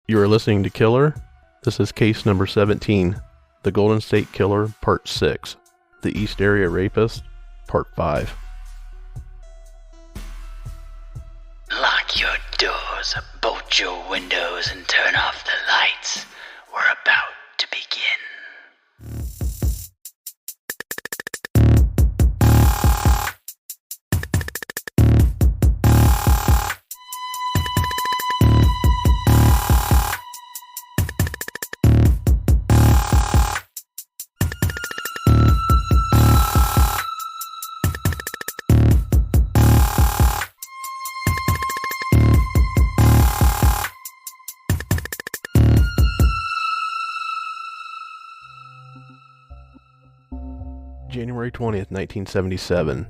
You are listening to Killer. This is case number 17, the Golden State Killer, Part 6, the East Area Rapist, Part 5. Lock your doors, bolt your windows, and turn off the lights. We're about to begin. January 20th, 1977.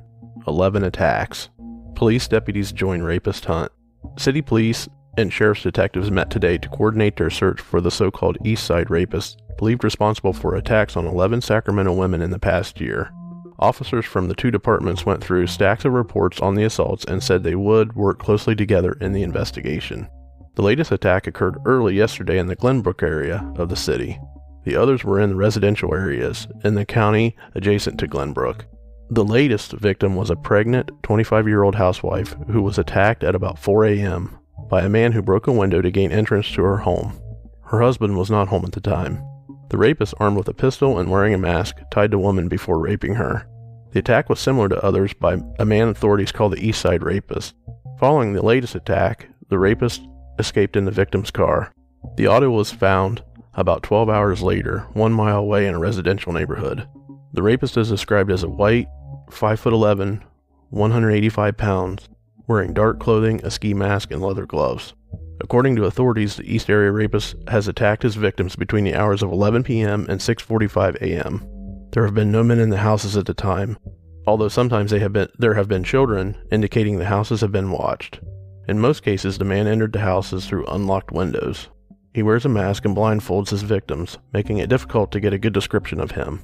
11 attacks. Police deputies join rapist hunt. City police and sheriff's detectives met today to coordinate their search for the so-called East Side Rapist, believed responsible for attacks on 11 Sacramento women in the past year. Officers from the two departments went through stacks of reports on the assaults and said they would work closely together in the investigation. The latest attack occurred early yesterday in the Glenbrook area of the city. The others were in the residential areas in the county adjacent to Glenbrook. The latest victim was a pregnant 25-year-old housewife who was attacked at about 4 a.m. by a man who broke a window to gain entrance to her home. Her husband was not home at the time. The rapist, armed with a pistol and wearing a mask, tied the woman before raping her. The attack was similar to others by a man authorities call the East Side Rapist. Following the latest attack, the rapist escaped in the victim's car. The auto was found about 12 hours later, 1 mile away in a residential neighborhood. The rapist is described as a white, 5'11", 185 pounds, wearing dark clothing, a ski mask, and leather gloves. According to authorities, the East Area Rapist has attacked his victims between the hours of 11 p.m. and 6:45 a.m. There have been no men in the houses at the time, although sometimes there have been children, indicating the houses have been watched. In most cases, the man entered the houses through unlocked windows. He wears a mask and blindfolds his victims, making it difficult to get a good description of him.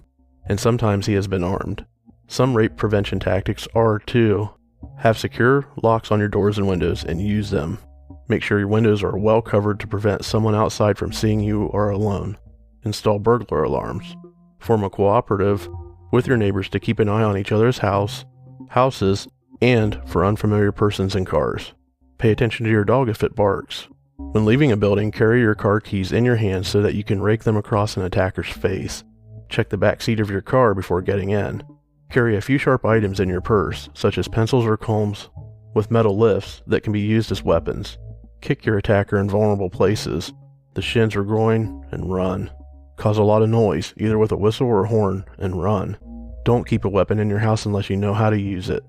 And sometimes he has been armed. Some rape prevention tactics are to have secure locks on your doors and windows and use them. Make sure your windows are well covered to prevent someone outside from seeing you are alone. Install burglar alarms. Form a cooperative with your neighbors to keep an eye on each other's houses, and for unfamiliar persons and cars. Pay attention to your dog if it barks. When leaving a building, carry your car keys in your hand so that you can rake them across an attacker's face. Check the back seat of your car before getting in. Carry a few sharp items in your purse, such as pencils or combs, with metal lifts that can be used as weapons. Kick your attacker in vulnerable places, the shins or groin, and run. Cause a lot of noise, either with a whistle or horn, and run. Don't keep a weapon in your house unless you know how to use it.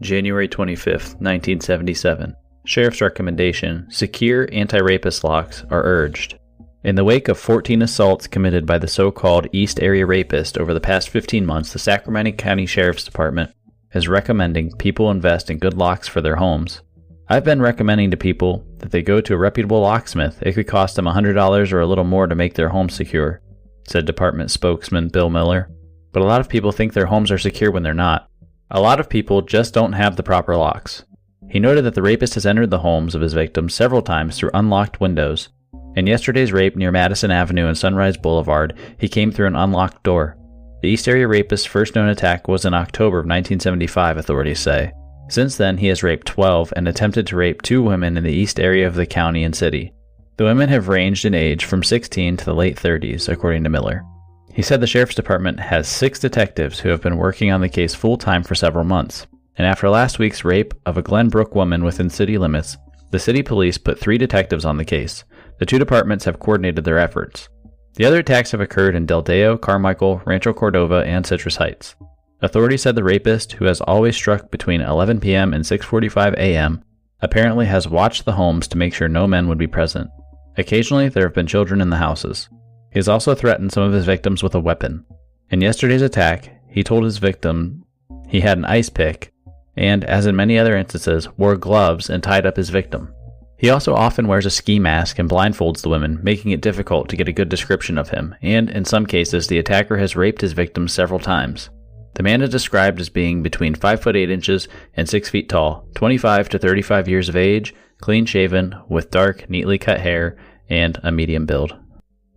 January 25th, 1977. Sheriff's recommendation, secure anti-rapist locks are urged. In the wake of 14 assaults committed by the so-called East Area Rapist over the past 15 months, the Sacramento County Sheriff's Department is recommending people invest in good locks for their homes. I've been recommending to people that they go to a reputable locksmith. It could cost them $100 or a little more to make their home secure, said Department spokesman Bill Miller. But a lot of people think their homes are secure when they're not. A lot of people just don't have the proper locks. He noted that the rapist has entered the homes of his victims several times through unlocked windows. In yesterday's rape near Madison Avenue and Sunrise Boulevard, he came through an unlocked door. The East Area Rapist's first known attack was in October of 1975, authorities say. Since then, he has raped 12 and attempted to rape 2 women in the east area of the county and city. The women have ranged in age from 16 to the late 30s, according to Miller. He said the Sheriff's Department has 6 detectives who have been working on the case full-time for several months. And after last week's rape of a Glenbrook woman within city limits, the city police put 3 detectives on the case. The 2 departments have coordinated their efforts. The other attacks have occurred in Del Deo, Carmichael, Rancho Cordova, and Citrus Heights. Authorities said the rapist, who has always struck between 11 p.m. and 6:45 a.m., apparently has watched the homes to make sure no men would be present. Occasionally, there have been children in the houses. He has also threatened some of his victims with a weapon. In yesterday's attack, he told his victim he had an ice pick, and, as in many other instances, wore gloves and tied up his victim. He also often wears a ski mask and blindfolds the women, making it difficult to get a good description of him, and, in some cases, the attacker has raped his victims several times. The man is described as being between 5 foot 8 inches and 6 feet tall, 25 to 35 years of age, clean-shaven, with dark, neatly cut hair, and a medium build.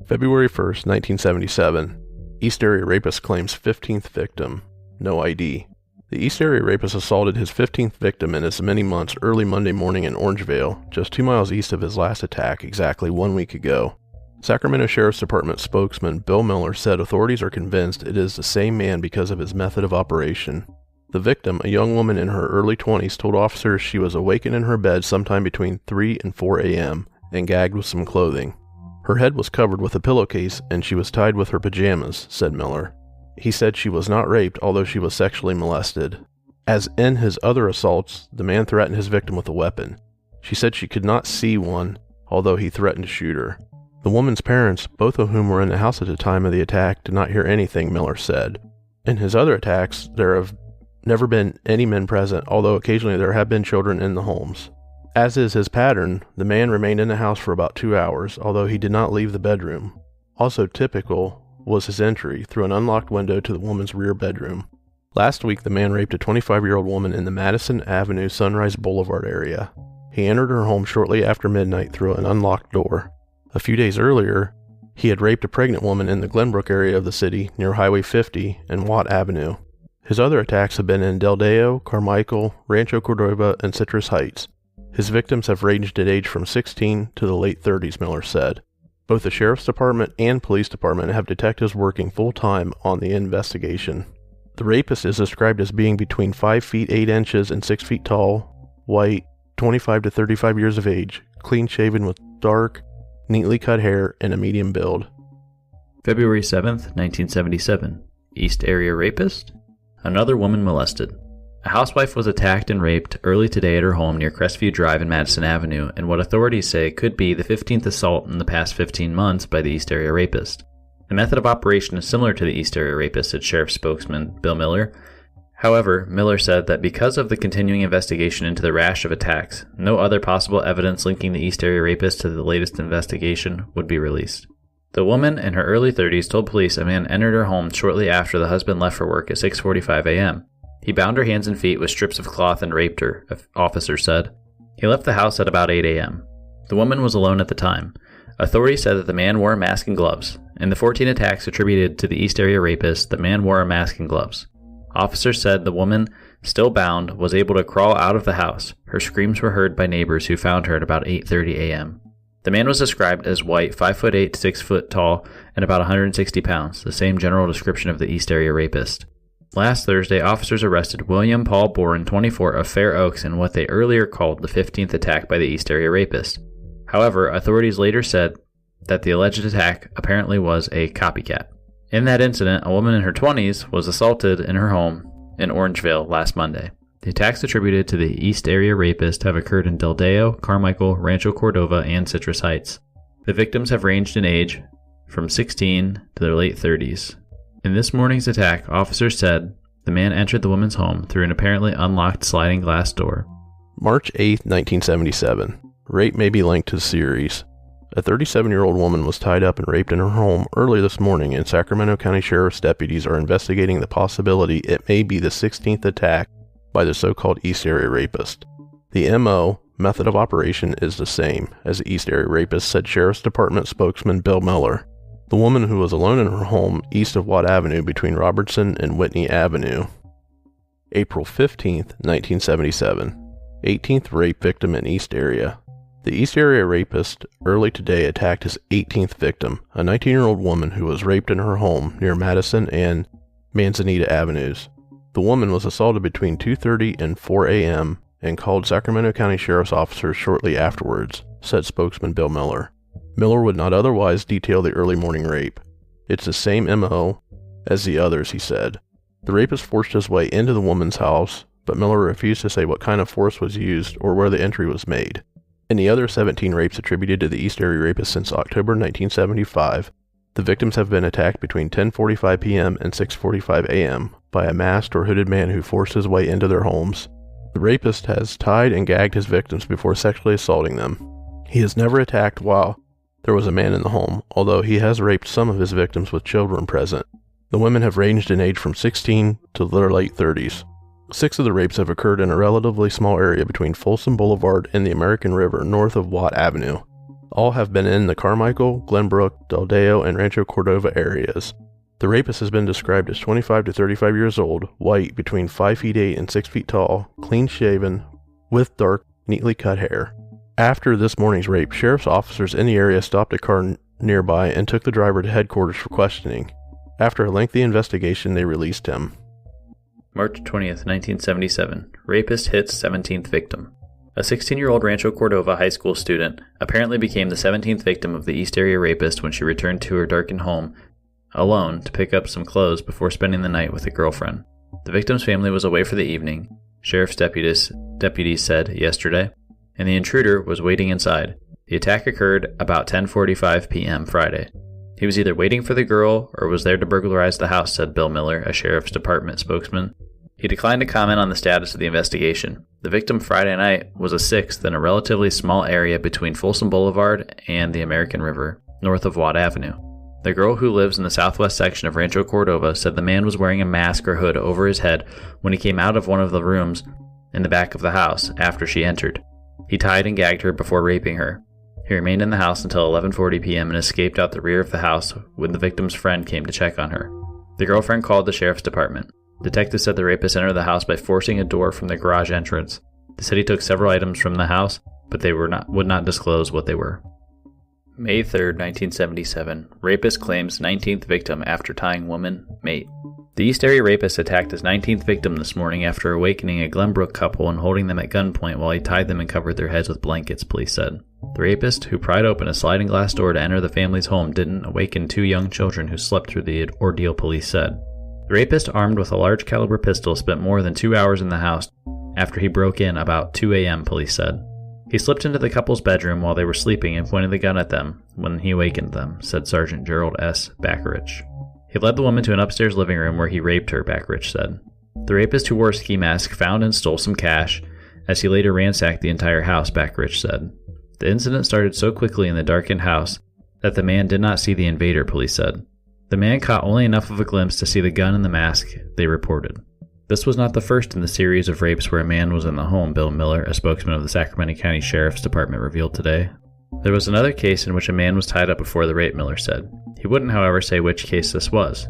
February 1st, 1977. East Area Rapist claims 15th victim. No ID. The East Area Rapist assaulted his 15th victim in as many months early Monday morning in Orangevale, just 2 miles east of his last attack exactly 1 week ago. Sacramento Sheriff's Department spokesman Bill Miller said authorities are convinced it is the same man because of his method of operation. The victim, a young woman in her early 20s, told officers she was awakened in her bed sometime between 3 and 4 a.m. and gagged with some clothing. Her head was covered with a pillowcase and she was tied with her pajamas, said Miller. He said she was not raped, although she was sexually molested. As in his other assaults, the man threatened his victim with a weapon. She said she could not see one, although he threatened to shoot her. The woman's parents, both of whom were in the house at the time of the attack, did not hear anything, Miller said. In his other attacks, there have never been any men present, although occasionally there have been children in the homes. As is his pattern, the man remained in the house for about 2 hours, although he did not leave the bedroom. Also typical was his entry through an unlocked window to the woman's rear bedroom. Last week, the man raped a 25-year-old woman in the Madison Avenue Sunrise Boulevard area. He entered her home shortly after midnight through an unlocked door. A few days earlier, he had raped a pregnant woman in the Glenbrook area of the city near Highway 50 and Watt Avenue. His other attacks have been in Del Deo, Carmichael, Rancho Cordova, and Citrus Heights. His victims have ranged in age from 16 to the late 30s, Miller said. Both the Sheriff's Department and Police Department have detectives working full-time on the investigation. The rapist is described as being between 5 feet 8 inches and 6 feet tall, white, 25 to 35 years of age, clean-shaven with dark, neatly cut hair, and a medium build. February 7th, 1977. East Area Rapist? Another woman molested. A housewife was attacked and raped early today at her home near Crestview Drive and Madison Avenue in what authorities say could be the 15th assault in the past 15 months by the East Area Rapist. The method of operation is similar to the East Area Rapist, said Sheriff spokesman Bill Miller. However, Miller said that because of the continuing investigation into the rash of attacks, no other possible evidence linking the East Area Rapist to the latest investigation would be released. The woman in her early 30s told police a man entered her home shortly after the husband left for work at 6:45 a.m. He bound her hands and feet with strips of cloth and raped her, officers said. He left the house at about 8 a.m. The woman was alone at the time. Authorities said that the man wore a mask and gloves. In the 14 attacks attributed to the East Area Rapist, the man wore a mask and gloves. Officers said the woman, still bound, was able to crawl out of the house. Her screams were heard by neighbors who found her at about 8:30 a.m. The man was described as white, 5'8" to 6 foot tall, and about 160 pounds, the same general description of the East Area Rapist. Last Thursday, officers arrested William Paul Boren, 24, of Fair Oaks in what they earlier called the 15th attack by the East Area Rapist. However, authorities later said that the alleged attack apparently was a copycat. In that incident, a woman in her 20s was assaulted in her home in Orangevale last Monday. The attacks attributed to the East Area Rapist have occurred in Del Deo, Carmichael, Rancho Cordova, and Citrus Heights. The victims have ranged in age from 16 to their late 30s. In this morning's attack, officers said the man entered the woman's home through an apparently unlocked sliding glass door. March 8, 1977. Rape may be linked to the series. A 37-year-old woman was tied up and raped in her home early this morning, and Sacramento County Sheriff's deputies are investigating the possibility it may be the 16th attack by the so-called East Area Rapist. The MO, method of operation, is the same as the East Area Rapist, said Sheriff's Department spokesman Bill Miller. The woman who was alone in her home east of Watt Avenue between Robertson and Whitney Avenue. April 15, 1977. 18th rape victim in East Area. The East Area Rapist early today attacked his 18th victim, a 19-year-old woman who was raped in her home near Madison and Manzanita Avenues. The woman was assaulted between 2:30 and 4 a.m. and called Sacramento County Sheriff's officers shortly afterwards, said spokesman Bill Miller. Miller would not otherwise detail the early morning rape. It's the same MO as the others, he said. The rapist forced his way into the woman's house, but Miller refused to say what kind of force was used or where the entry was made. In the other 17 rapes attributed to the East Area Rapist since October 1975, the victims have been attacked between 10:45 p.m. and 6:45 a.m. by a masked or hooded man who forced his way into their homes. The rapist has tied and gagged his victims before sexually assaulting them. He has never attacked while there was a man in the home, although he has raped some of his victims with children present. The women have ranged in age from 16 to their late 30s. 6 of the rapes have occurred in a relatively small area between Folsom Boulevard and the American River north of Watt Avenue. All have been in the Carmichael, Glenbrook, Daldeo, and Rancho Cordova areas. The rapist has been described as 25 to 35 years old, white, between 5 feet 8 and 6 feet tall, clean-shaven, with dark, neatly cut hair. After this morning's rape, sheriff's officers in the area stopped a car nearby and took the driver to headquarters for questioning. After a lengthy investigation, they released him. March 20th, 1977. Rapist hits 17th victim. A 16-year-old Rancho Cordova high school student apparently became the 17th victim of the East Area Rapist when she returned to her darkened home alone to pick up some clothes before spending the night with a girlfriend. The victim's family was away for the evening, sheriff's deputies said yesterday, and the intruder was waiting inside. The attack occurred about 10:45 p.m. Friday. He was either waiting for the girl or was there to burglarize the house, said Bill Miller, a sheriff's department spokesman. He declined to comment on the status of the investigation. The victim Friday night was a sixth in a relatively small area between Folsom Boulevard and the American River, north of Watt Avenue. The girl who lives in the southwest section of Rancho Cordova said the man was wearing a mask or hood over his head when he came out of one of the rooms in the back of the house after she entered. He tied and gagged her before raping her. He remained in the house until 11:40 p.m. and escaped out the rear of the house when the victim's friend came to check on her. The girlfriend called the sheriff's department. Detectives said the rapist entered the house by forcing a door from the garage entrance. They said he took several items from the house, but they would not disclose what they were. May 3rd, 1977. Rapist claims 19th victim after tying woman, mate. The East Area Rapist attacked his 19th victim this morning after awakening a Glenbrook couple and holding them at gunpoint while he tied them and covered their heads with blankets, police said. The rapist, who pried open a sliding glass door to enter the family's home, didn't awaken two young children who slept through the ordeal, police said. The rapist, armed with a large caliber pistol, spent more than 2 hours in the house after he broke in about 2 a.m., police said. He slipped into the couple's bedroom while they were sleeping and pointed the gun at them when he awakened them, said Sergeant Gerald S. Backerich. He led the woman to an upstairs living room where he raped her, Backerich said. The rapist, who wore a ski mask, found and stole some cash as he later ransacked the entire house, Backerich said. The incident started so quickly in the darkened house that the man did not see the invader, police said. The man caught only enough of a glimpse to see the gun and the mask, they reported. This was not the first in the series of rapes where a man was in the home, Bill Miller, a spokesman of the Sacramento County Sheriff's Department, revealed today. There was another case in which a man was tied up before the rape, Miller said. He wouldn't, however, say which case this was.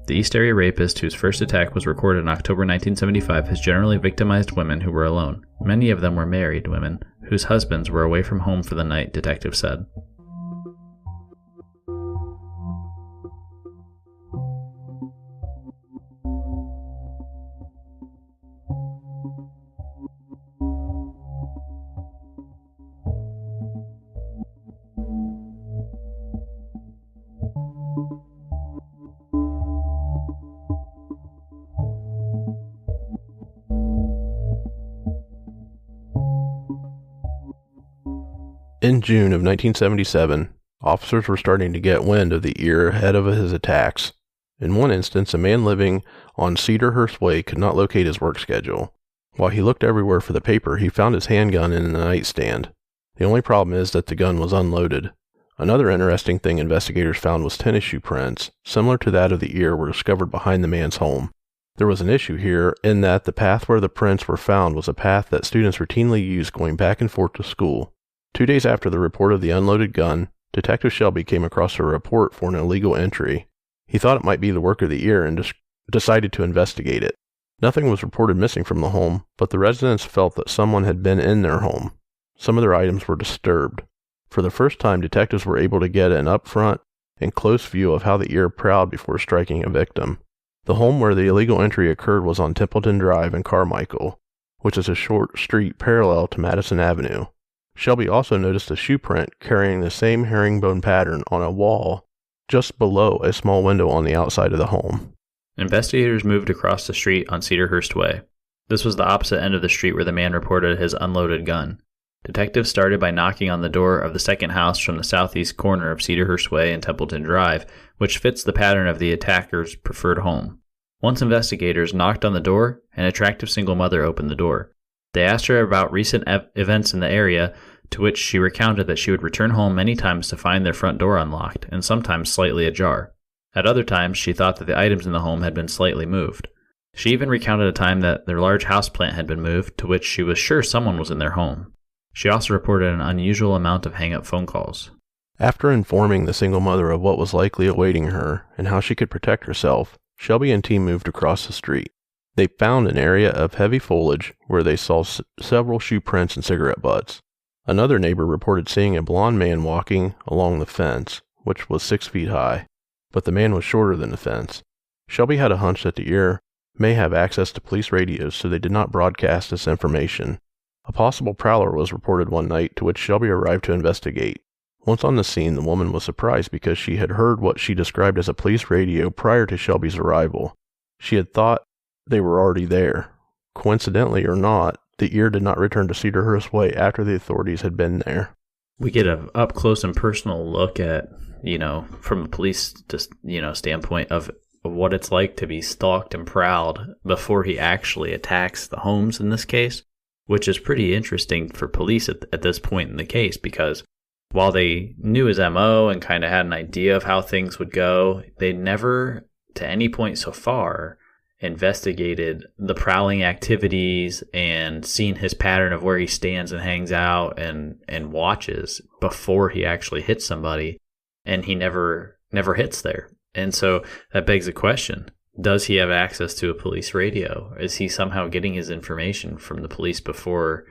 The East Area Rapist, whose first attack was recorded in October 1975, has generally victimized women who were alone. Many of them were married women whose husbands were away from home for the night, detectives said. In June of 1977, officers were starting to get wind of the ear ahead of his attacks. In one instance, a man living on Cedarhurst Way could not locate his work schedule. While he looked everywhere for the paper, he found his handgun in the nightstand. The only problem is that the gun was unloaded. Another interesting thing investigators found was tennis shoe prints, similar to that of the ear, were discovered behind the man's home. There was an issue here in that the path where the prints were found was a path that students routinely used going back and forth to school. 2 days after the report of the unloaded gun, Detective Shelby came across a report for an illegal entry. He thought it might be the work of the ear and decided to investigate it. Nothing was reported missing from the home, but the residents felt that someone had been in their home. Some of their items were disturbed. For the first time, detectives were able to get an upfront and close view of how the ear prowled before striking a victim. The home where the illegal entry occurred was on Templeton Drive in Carmichael, which is a short street parallel to Madison Avenue. Shelby also noticed a shoe print carrying the same herringbone pattern on a wall just below a small window on the outside of the home. Investigators moved across the street on Cedarhurst Way. This was the opposite end of the street where the man reported his unloaded gun. Detectives started by knocking on the door of the second house from the southeast corner of Cedarhurst Way and Templeton Drive, which fits the pattern of the attacker's preferred home. Once investigators knocked on the door, an attractive single mother opened the door. They asked her about recent events in the area, to which she recounted that she would return home many times to find their front door unlocked, and sometimes slightly ajar. At other times, she thought that the items in the home had been slightly moved. She even recounted a time that their large houseplant had been moved, to which she was sure someone was in their home. She also reported an unusual amount of hang-up phone calls. After informing the single mother of what was likely awaiting her and how she could protect herself, Shelby and team moved across the street. They found an area of heavy foliage where they saw several shoe prints and cigarette butts. Another neighbor reported seeing a blond man walking along the fence, which was 6 feet high, but the man was shorter than the fence. Shelby had a hunch that the ear may have access to police radios, so they did not broadcast this information. A possible prowler was reported one night, to which Shelby arrived to investigate. Once on the scene, the woman was surprised because she had heard what she described as a police radio prior to Shelby's arrival. She had thought they were already there. Coincidentally or not, the ear did not return to Cedarhurst Way after the authorities had been there. We get an up-close and personal look at, from a police standpoint of what it's like to be stalked and prowled before he actually attacks the homes in this case, which is pretty interesting for police at this point in the case, because while they knew his MO and kind of had an idea of how things would go, they never, to any point so far, investigated the prowling activities and seen his pattern of where he stands and hangs out and watches before he actually hits somebody, and he never hits there. And so that begs the question, does he have access to a police radio? Is he somehow getting his information from the police before,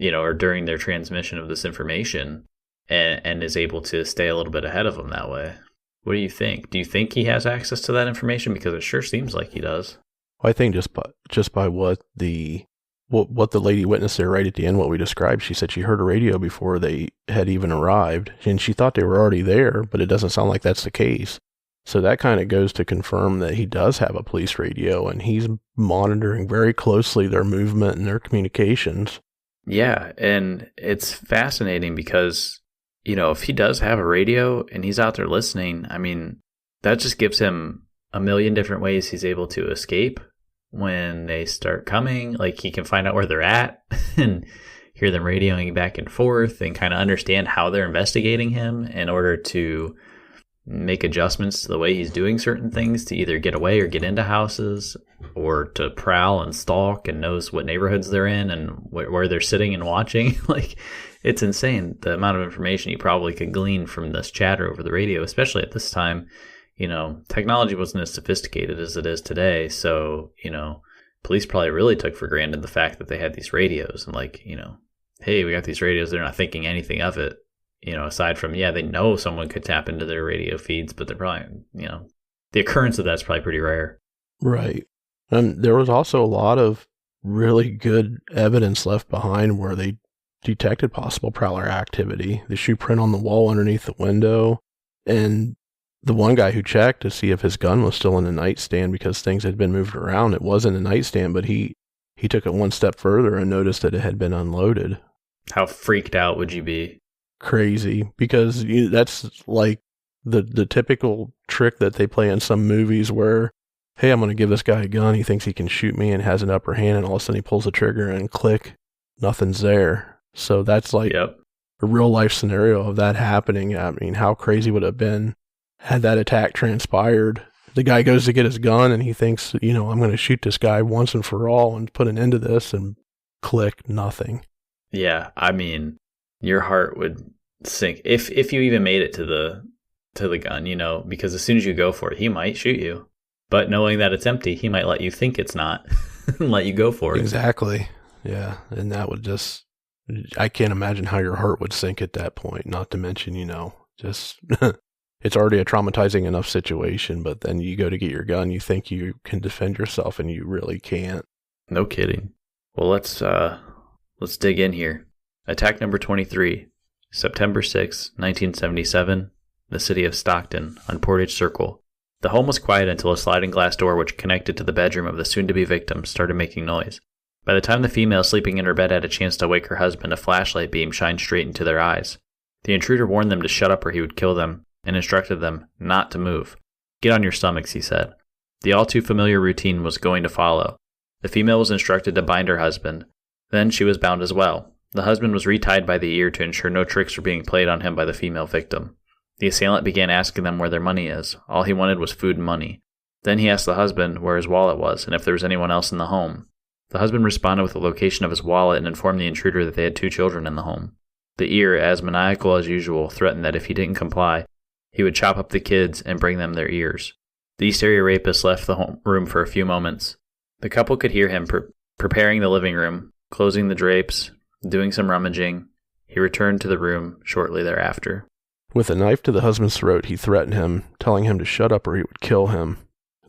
or during their transmission of this information, and is able to stay a little bit ahead of them that way? What do you think? Do you think he has access to that information? Because it sure seems like he does. I think just by what the lady witnessed there right at the end, what we described, she said she heard a radio before they had even arrived, and she thought they were already there, but it doesn't sound like that's the case. So that kind of goes to confirm that he does have a police radio, and he's monitoring very closely their movement and their communications. Yeah, and it's fascinating because, if he does have a radio and he's out there listening, I mean, that just gives him a million different ways he's able to escape when they start coming. Like, he can find out where they're at and hear them radioing back and forth and kind of understand how they're investigating him in order to make adjustments to the way he's doing certain things to either get away or get into houses, or to prowl and stalk, and knows what neighborhoods they're in and where they're sitting and watching. Like, it's insane the amount of information you probably could glean from this chatter over the radio, especially at this time. Technology wasn't as sophisticated as it is today. So, police probably really took for granted the fact that they had these radios and hey, we got these radios. They're not thinking anything of it, aside from, they know someone could tap into their radio feeds, but they're probably, the occurrence of that's probably pretty rare. Right. And there was also a lot of really good evidence left behind where they detected possible prowler activity. The shoe print on the wall underneath the window, and the one guy who checked to see if his gun was still in the nightstand because things had been moved around. It was in the nightstand, but he took it one step further and noticed that it had been unloaded. How freaked out would you be? Crazy, because that's like the typical trick that they play in some movies where, hey, I'm going to give this guy a gun. He thinks he can shoot me and has an upper hand, and all of a sudden he pulls the trigger and click, nothing's there. So that's like a real life scenario of that happening. I mean, how crazy would it have been had that attack transpired? The guy goes to get his gun and he thinks, I'm going to shoot this guy once and for all and put an end to this, and click, nothing. Yeah, I mean, your heart would sink if you even made it to the gun, because as soon as you go for it, he might shoot you. But knowing that it's empty, he might let you think it's not and let you go for it. Exactly. Yeah, and that would just, I can't imagine how your heart would sink at that point, not to mention, just it's already a traumatizing enough situation, but then you go to get your gun, you think you can defend yourself, and you really can't. No kidding. Well, let's dig in here. Attack number 23, September 6, 1977, the city of Stockton, on Portage Circle. The home was quiet until a sliding glass door which connected to the bedroom of the soon-to-be victim started making noise. By the time the female sleeping in her bed had a chance to wake her husband, a flashlight beam shined straight into their eyes. The intruder warned them to shut up or he would kill them, and instructed them not to move. Get on your stomachs, he said. The all-too-familiar routine was going to follow. The female was instructed to bind her husband. Then she was bound as well. The husband was retied by the ear to ensure no tricks were being played on him by the female victim. The assailant began asking them where their money is. All he wanted was food and money. Then he asked the husband where his wallet was and if there was anyone else in the home. The husband responded with the location of his wallet and informed the intruder that they had 2 children in the home. The ear, as maniacal as usual, threatened that if he didn't comply, he would chop up the kids and bring them their ears. The East Area Rapist left the room for a few moments. The couple could hear him preparing the living room, closing the drapes, doing some rummaging. He returned to the room shortly thereafter. With a knife to the husband's throat, he threatened him, telling him to shut up or he would kill him.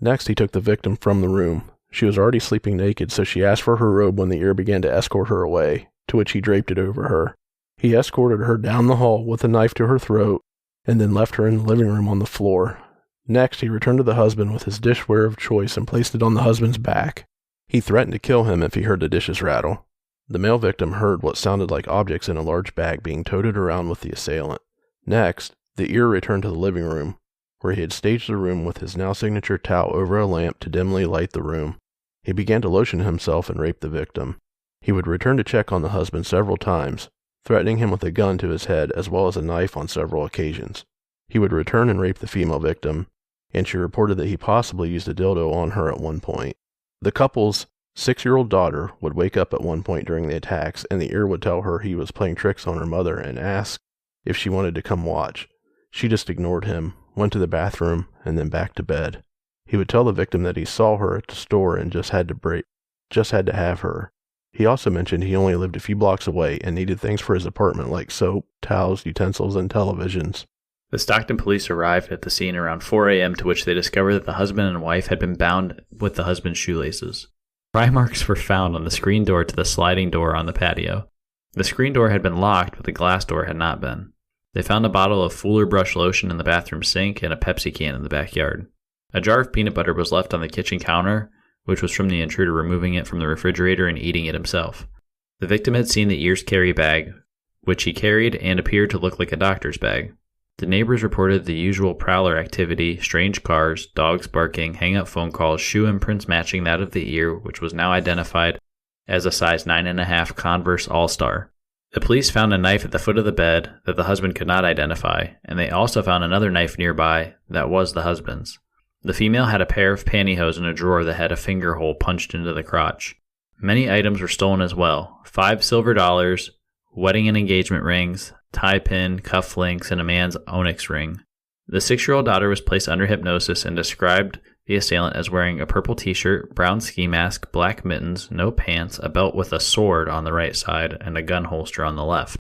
Next, he took the victim from the room. She was already sleeping naked, so she asked for her robe when the ear began to escort her away, to which he draped it over her. He escorted her down the hall with a knife to her throat, and then left her in the living room on the floor. Next, he returned to the husband with his dishware of choice and placed it on the husband's back. He threatened to kill him if he heard the dishes rattle. The male victim heard what sounded like objects in a large bag being toted around with the assailant. Next, the ear returned to the living room, where he had staged the room with his now signature towel over a lamp to dimly light the room. He began to lotion himself and rape the victim. He would return to check on the husband several times, threatening him with a gun to his head as well as a knife on several occasions. He would return and rape the female victim, and she reported that he possibly used a dildo on her at one point. The couple's 6-year-old daughter would wake up at one point during the attacks, and the ear would tell her he was playing tricks on her mother and ask if she wanted to come watch. She just ignored him, went to the bathroom, and then back to bed. He would tell the victim that he saw her at the store and just had to have her. He also mentioned he only lived a few blocks away and needed things for his apartment like soap, towels, utensils, and televisions. The Stockton police arrived at the scene around 4 a.m., to which they discovered that the husband and wife had been bound with the husband's shoelaces. Pry marks were found on the screen door to the sliding door on the patio. The screen door had been locked, but the glass door had not been. They found a bottle of Fuller brush lotion in the bathroom sink and a Pepsi can in the backyard. A jar of peanut butter was left on the kitchen counter, which was from the intruder removing it from the refrigerator and eating it himself. The victim had seen the ear's carry bag, which he carried and appeared to look like a doctor's bag. The neighbors reported the usual prowler activity, strange cars, dogs barking, hang-up phone calls, shoe imprints matching that of the ear, which was now identified as a size 9.5 Converse All-Star. The police found a knife at the foot of the bed that the husband could not identify, and they also found another knife nearby that was the husband's. The female had a pair of pantyhose in a drawer that had a finger hole punched into the crotch. Many items were stolen as well: 5 silver dollars, wedding and engagement rings, tie pin, cufflinks, and a man's onyx ring. The 6-year-old daughter was placed under hypnosis and described the assailant as wearing a purple t-shirt, brown ski mask, black mittens, no pants, a belt with a sword on the right side, and a gun holster on the left.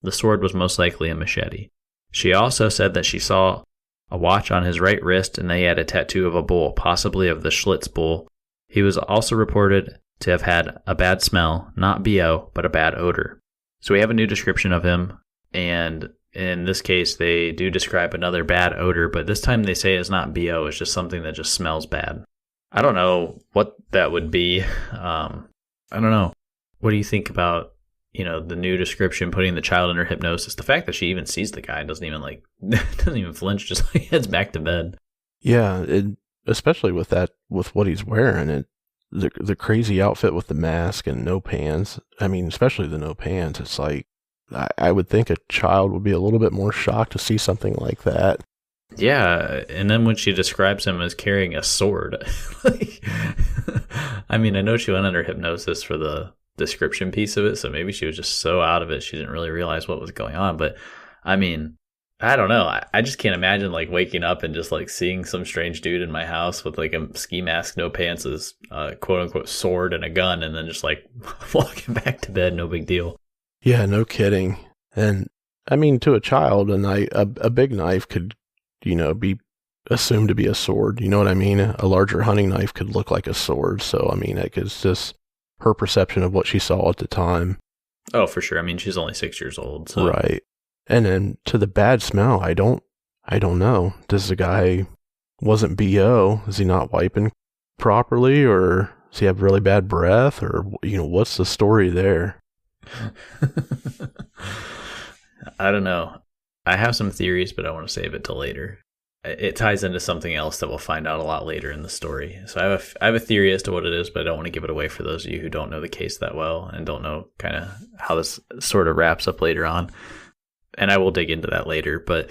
The sword was most likely a machete. She also said that she saw a watch on his right wrist, and he had a tattoo of a bull, possibly of the Schlitz bull. He was also reported to have had a bad smell, not BO, but a bad odor. So we have a new description of him, and in this case, they do describe another bad odor, but this time they say it's not BO, it's just something that just smells bad. I don't know what that would be. I don't know. What do you think about, the new description, putting the child under hypnosis? The fact that she even sees the guy doesn't even flinch, just heads back to bed. Yeah, especially with what he's wearing, the crazy outfit with the mask and no pants. I mean, especially the no pants. It's like, I would think a child would be a little bit more shocked to see something like that. Yeah, and then when she describes him as carrying a sword, I mean, I know she went under hypnosis for the description piece of it, so maybe she was just so out of it she didn't really realize what was going on. But I mean, I don't know. I just can't imagine waking up and just seeing some strange dude in my house with a ski mask, no pants, his quote unquote sword and a gun, and then just walking back to bed, no big deal. Yeah, no kidding. And I mean, to a child, a big knife could, be assumed to be a sword. You know what I mean? A larger hunting knife could look like a sword. So, I mean, it's just her perception of what she saw at the time. Oh, for sure. I mean, she's only 6 years old. So. Right. And then to the bad smell, I don't know. Does the guy wasn't BO? Is he not wiping properly, or does he have really bad breath, or what's the story there? I don't know. I have some theories, but I want to save it till later. It ties into something else that we'll find out a lot later in the story. So I have a theory as to what it is, but I don't want to give it away for those of you who don't know the case that well and don't know kind of how this sort of wraps up later on. And I will dig into that later. But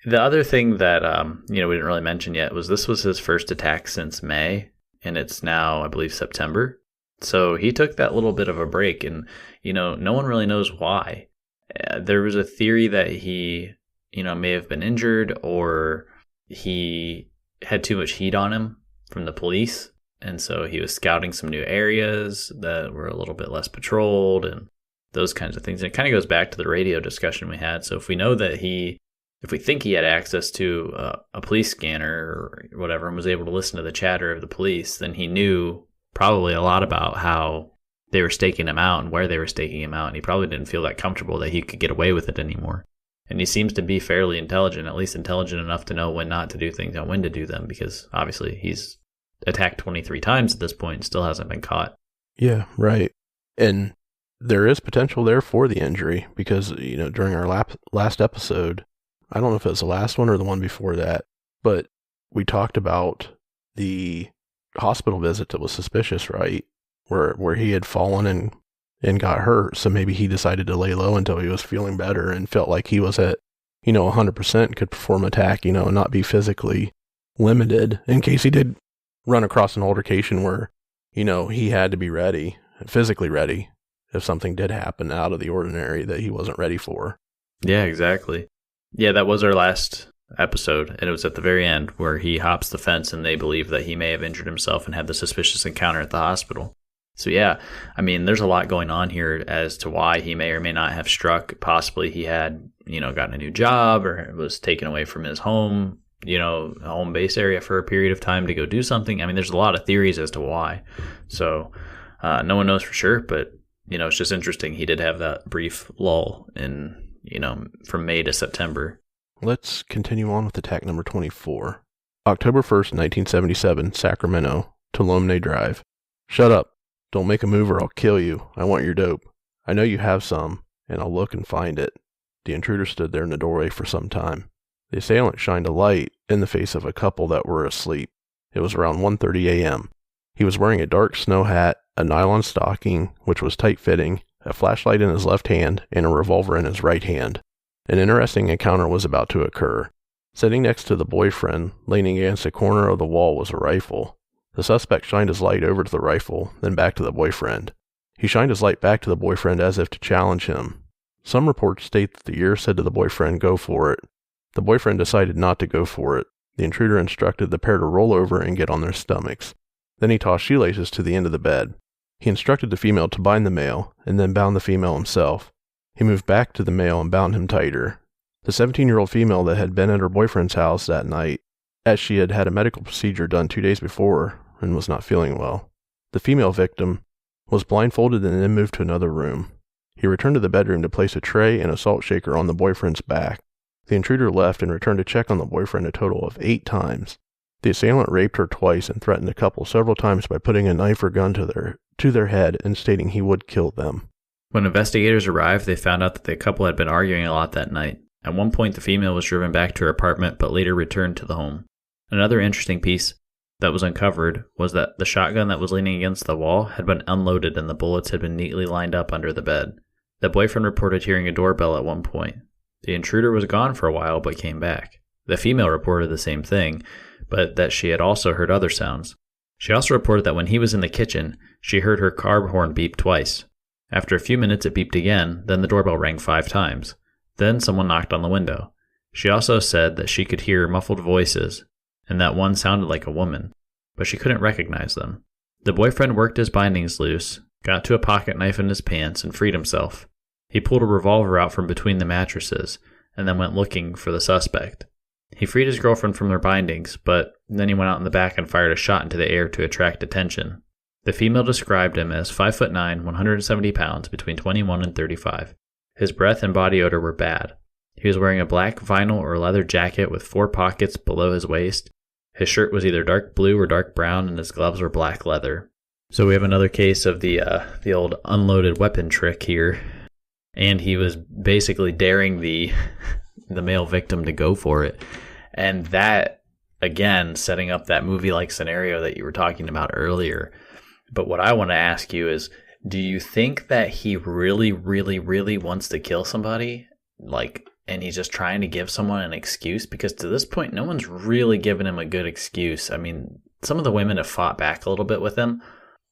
the other thing that we didn't really mention yet was this was his first attack since May, and it's now, I believe, September. So he took that little bit of a break, and, no one really knows why. There was a theory that he, may have been injured, or he had too much heat on him from the police. And so he was scouting some new areas that were a little bit less patrolled and those kinds of things. And it kind of goes back to the radio discussion we had. So if we know that if we think he had access to a police scanner or whatever and was able to listen to the chatter of the police, then he knew probably a lot about how they were staking him out and where they were staking him out. And he probably didn't feel that comfortable that he could get away with it anymore. And he seems to be fairly intelligent, at least intelligent enough to know when not to do things and when to do them, because obviously he's attacked 23 times at this point and still hasn't been caught. Yeah, right. And there is potential there for the injury because, during our last episode, I don't know if it was the last one or the one before that, but we talked about the hospital visit that was suspicious, right? Where he had fallen and got hurt. So maybe he decided to lay low until he was feeling better and felt like he was at, 100%, could perform attack, and not be physically limited in case he did run across an altercation where, he had to be ready, physically ready, if something did happen out of the ordinary that he wasn't ready for. Yeah, exactly. Yeah, that was our last episode, and it was at the very end where he hops the fence and they believe that he may have injured himself and had the suspicious encounter at the hospital. So yeah, there's a lot going on here as to why he may or may not have struck. Possibly he had, gotten a new job or was taken away from his home, home base area for a period of time to go do something. There's a lot of theories as to why. So no one knows for sure, but, it's just interesting. He did have that brief lull in, from May to September. Let's continue on with attack number 24. October 1st, 1977, Sacramento, Tuolumne Drive. Shut up. Don't make a move or I'll kill you. I want your dope. I know you have some, and I'll look and find it. The intruder stood there in the doorway for some time. The assailant shined a light in the face of a couple that were asleep. It was around 1:30 a.m. He was wearing a dark snow hat, a nylon stocking, which was tight-fitting, a flashlight in his left hand, and a revolver in his right hand. An interesting encounter was about to occur. Sitting next to the boyfriend, leaning against a corner of the wall, was a rifle. The suspect shined his light over to the rifle, then back to the boyfriend. He shined his light back to the boyfriend as if to challenge him. Some reports state that the ear said to the boyfriend, "Go for it." The boyfriend decided not to go for it. The intruder instructed the pair to roll over and get on their stomachs. Then he tossed shoelaces to the end of the bed. He instructed the female to bind the male, and then bound the female himself. He moved back to the male and bound him tighter. The 17-year-old female that had been at her boyfriend's house that night, as she had had a medical procedure done 2 days before and was not feeling well. The female victim was blindfolded and then moved to another room. He returned to the bedroom to place a tray and a salt shaker on the boyfriend's back. The intruder left and returned to check on the boyfriend a total of 8 times. The assailant raped her twice and threatened the couple several times by putting a knife or gun to their head and stating he would kill them. When investigators arrived, they found out that the couple had been arguing a lot that night. At one point, the female was driven back to her apartment, but later returned to the home. Another interesting piece that was uncovered was that the shotgun that was leaning against the wall had been unloaded and the bullets had been neatly lined up under the bed. The boyfriend reported hearing a doorbell at one point. The intruder was gone for a while but came back. The female reported the same thing, but that she had also heard other sounds. She also reported that when he was in the kitchen, she heard her car horn beep twice. After a few minutes it beeped again, then the doorbell rang 5 times. Then someone knocked on the window. She also said that she could hear muffled voices, and that one sounded like a woman, but she couldn't recognize them. The boyfriend worked his bindings loose, got to a pocket knife in his pants, and freed himself. He pulled a revolver out from between the mattresses, and then went looking for the suspect. He freed his girlfriend from their bindings, but then he went out in the back and fired a shot into the air to attract attention. The female described him as 5'9", 170 pounds, between 21 and 35. His breath and body odor were bad. He was wearing a black vinyl or leather jacket with 4 pockets below his waist. His shirt was either dark blue or dark brown, and his gloves were black leather. So we have another case of the old unloaded weapon trick here. And he was basically daring the male victim to go for it. And that, again, setting up that movie-like scenario that you were talking about earlier. But what I want to ask you is, do you think that he really, really, really wants to kill somebody? And he's just trying to give someone an excuse? Because to this point, no one's really given him a good excuse. I mean, some of the women have fought back a little bit with him,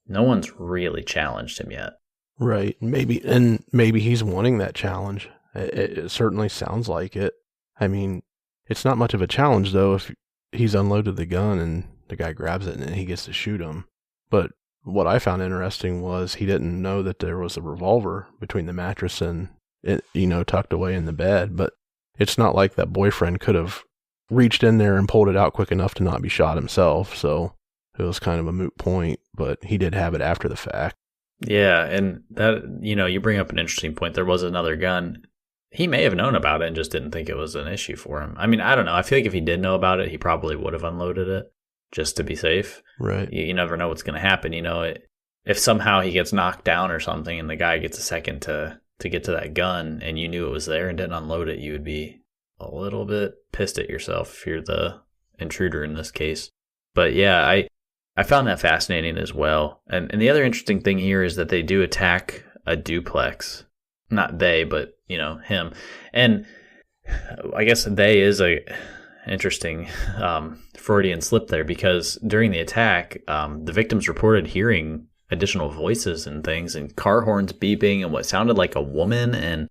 no one's really challenged him yet. Right. Maybe he's wanting that challenge. It certainly sounds like it. I mean, it's not much of a challenge, though, if he's unloaded the gun and the guy grabs it and he gets to shoot him. But what I found interesting was he didn't know that there was a revolver between the mattress and it, tucked away in the bed. But it's not like that boyfriend could have reached in there and pulled it out quick enough to not be shot himself. So it was kind of a moot point, but he did have it after the fact. Yeah, and that, you bring up an interesting point. There was another gun. He may have known about it and just didn't think it was an issue for him. I mean, I don't know. I feel like if he did know about it, he probably would have unloaded it just to be safe. Right. You never know what's going to happen. If somehow he gets knocked down or something and the guy gets a second to get to that gun and you knew it was there and didn't unload it, you would be a little bit pissed at yourself if you're the intruder in this case. But yeah, I found that fascinating as well. And the other interesting thing here is that they do attack a duplex. Not they, but, him. And I guess they is a interesting Freudian slip there, because during the attack, the victims reported hearing additional voices and things and car horns beeping and what sounded like a woman. And,